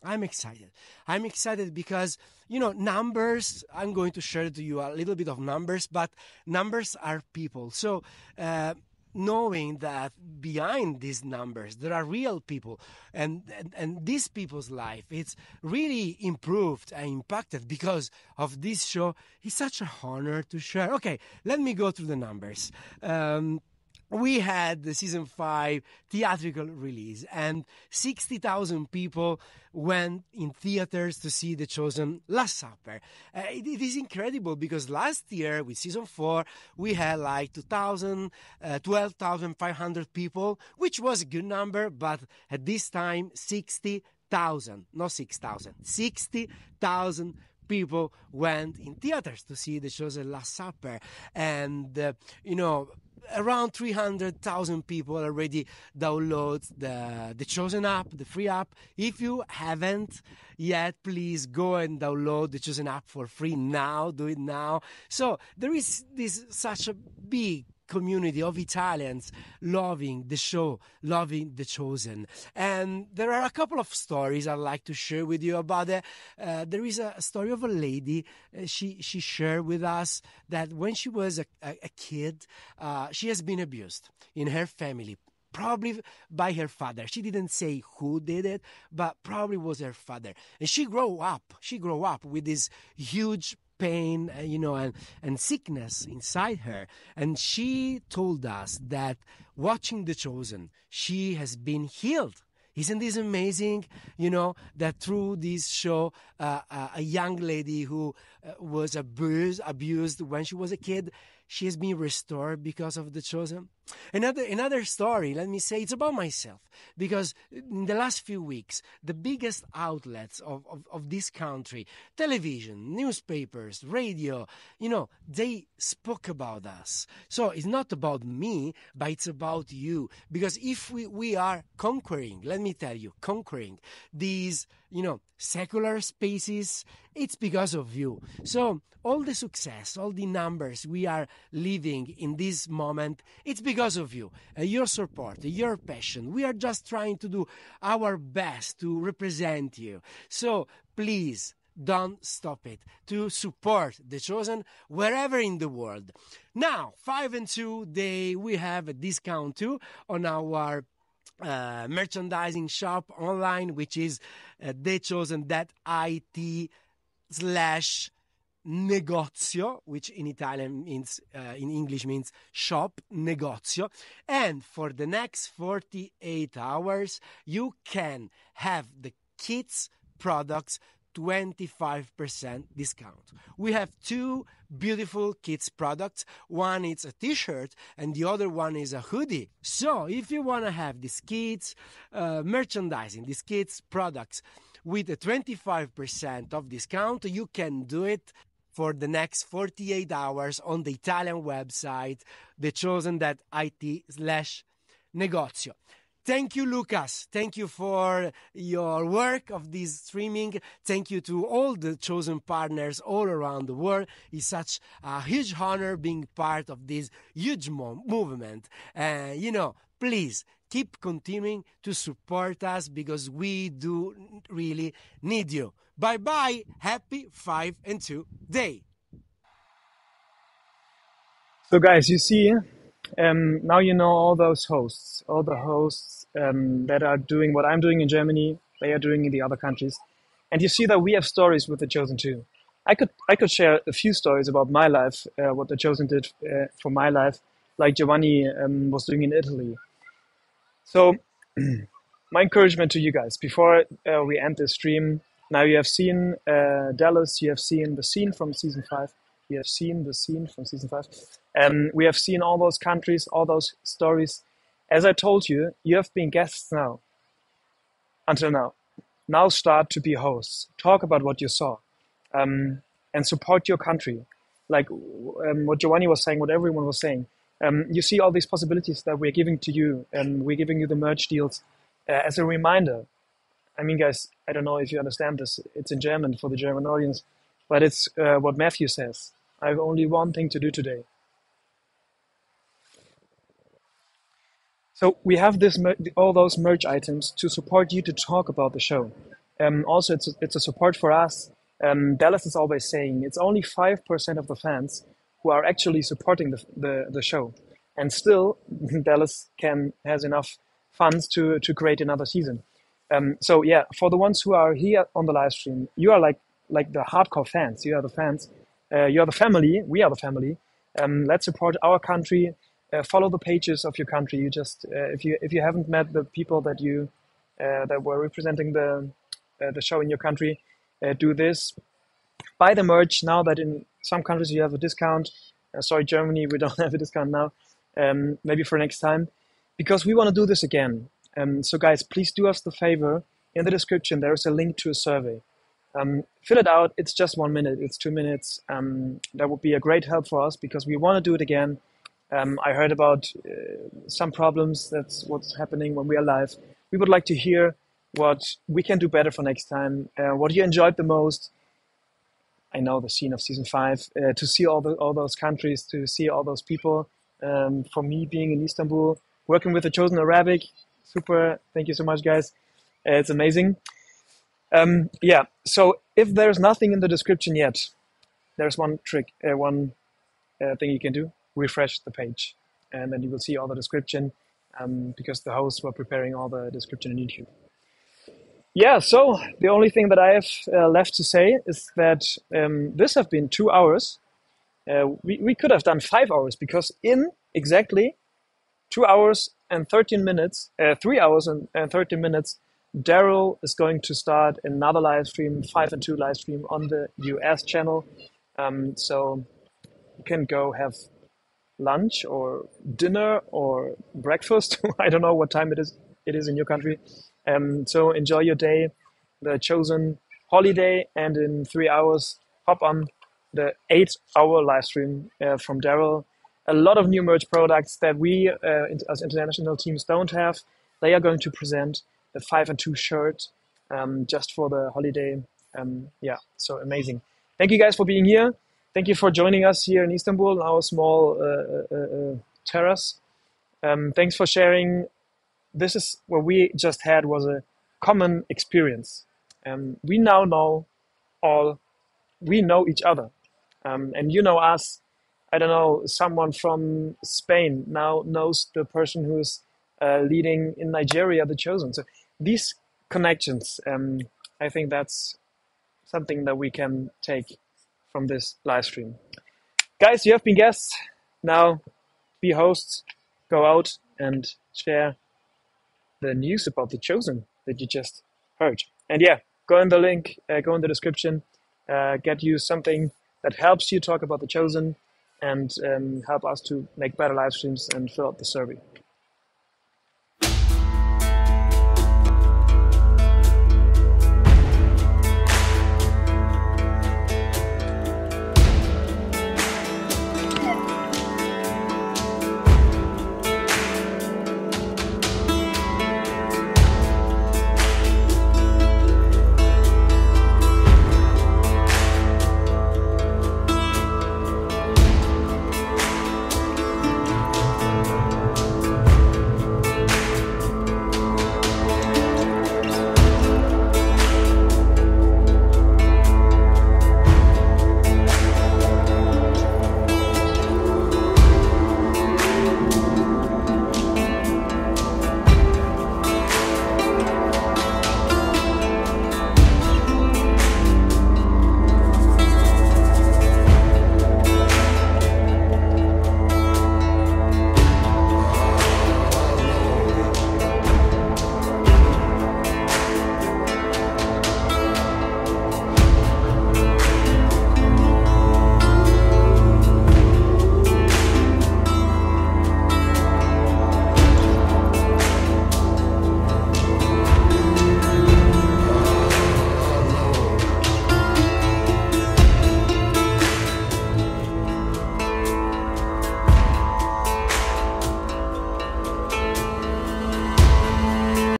I'm excited. I'm excited because, you know, numbers, I'm going to share to you a little bit of numbers, but numbers are people. So knowing that behind these numbers, there are real people and these people's life, it's really improved and impacted because of this show. It's such an honor to share. Okay, let me go through the numbers. We had the season 5 theatrical release and 60,000 people went in theaters to see The Chosen Last Supper. It is incredible because last year with season 4, we had like 12,500 people, which was a good number, but at this time, 60,000, not 6,000, 60,000 people went in theaters to see The Chosen Last Supper. And, you know, around 300,000 people already download the Chosen app, the free app. If you haven't yet, please go and download the Chosen app for free now. Do it now. So there is such a big community of Italians loving the show, loving The Chosen. And there are a couple of stories I'd like to share with you about it. There is a story of a lady. She shared with us that when she was a kid, she has been abused in her family, probably by her father. She didn't say who did it, but probably was her father. And she grew up with this huge pain, you know, and sickness inside her. And she told us that watching The Chosen, she has been healed. Isn't this amazing? You know, that through this show, a young lady who was abused when she was a kid, she has been restored because of The Chosen. Another story, let me say, it's about myself. Because in the last few weeks, the biggest outlets of this country, television, newspapers, radio, you know, they spoke about us. So it's not about me, but it's about you. Because if we are conquering, let me tell you, conquering these, you know, secular spaces, it's because of you. So all the success, all the numbers we are living in this moment, it's because of you, your support, your passion. We are just trying to do our best to represent you. So please don't stop it to support The Chosen wherever in the world. Now, 5 and 2 day, we have a discount too on our merchandising shop online, which is thechosen.it/negozio, which in Italian means, in English means shop, negozio. And for the next 48 hours, you can have the kids' products 25% discount. We have 2 beautiful kids products. One is a t-shirt and the other one is a hoodie. So if you want to have these kids merchandising, these kids products with a 25% of discount, you can do it for the next 48 hours on the Italian website, thechosen.it/negozio. Thank you, Lucas. Thank you for your work of this streaming. Thank you to all the Chosen partners all around the world. It's such a huge honor being part of this huge movement. You know, please keep continuing to support us because we do really need you. Bye-bye. Happy 5 and 2 day. So guys, you see, now you know all those hosts, all the hosts that are doing what I'm doing in Germany, they are doing in the other countries. And you see that we have stories with The Chosen too. I could share a few stories about my life, what The Chosen did for my life, like Giovanni was doing in Italy. So my encouragement to you guys, before we end this stream, now you have seen Dallas, you have seen the scene from season 5, you have seen the scene from season 5. We have seen all those countries, all those stories. As I told you, you have been guests now, until now. Now start to be hosts. Talk about what you saw and support your country. Like what Giovanni was saying, what everyone was saying. You see all these possibilities that we're giving to you, and we're giving you the merch deals as a reminder. I mean, guys, I don't know if you understand this. It's in German for the German audience, but it's what Matthew says. I have only one thing to do today. So we have this all those merch items to support you to talk about the show. Also, it's a support for us. Dallas is always saying it's only 5% of the fans who are actually supporting the show, and still Dallas has enough funds to create another season. So yeah, for the ones who are here on the live stream, you are like the hardcore fans. You are the fans. You are the family. We are the family. Let's support our country. Follow the pages of your country. You just if you haven't met the people that you that were representing the show in your country, do this. Buy the merch now that in some countries you have a discount. Sorry, Germany, we don't have a discount now. Maybe for next time, because we want to do this again. So guys, please do us the favor. In the description, there is a link to a survey. Fill it out. It's just 1 minute. It's 2 minutes. That would be a great help for us because we want to do it again. I heard about some problems. That's what's happening when we are live. We would like to hear what we can do better for next time. What you enjoyed the most. I know the scene of season 5. To see all those countries, to see all those people. For me, being in Istanbul, working with The Chosen Arabic. Super. Thank you so much, guys. It's amazing. Yeah. So if there's nothing in the description yet, there's one trick, one thing you can do. Refresh the page, and then you will see all the description because the hosts were preparing all the description in YouTube. Yeah, so the only thing that I have left to say is that this have been 2 hours. We could have done 5 hours because in exactly 2 hours and 13 minutes, 3 hours and 13 minutes, Daryl is going to start another live stream, 5 and 2 live stream on the US channel. So you can go have lunch or dinner or breakfast. I don't know what time it is in your country. So enjoy your day, the Chosen holiday, and in 3 hours hop on the 8-hour live stream from Daryl. A lot of new merch products that we as international teams don't have. They are going to present the 5 and 2 shirt just for the holiday. Yeah, so amazing. Thank you guys for being here. Thank you for joining us here in Istanbul, in our small terrace. Thanks for sharing. This is what we just had was a common experience. We now know we know each other. And you know us. I don't know, someone from Spain now knows the person who's leading in Nigeria, The Chosen. So these connections, I think that's something that we can take from this live stream. Guys, you have been guests. Now be hosts. Go out and share the news about The Chosen that you just heard. And yeah, go in the link, go in the description, get you something that helps you talk about The Chosen and help us to make better live streams and fill out the survey.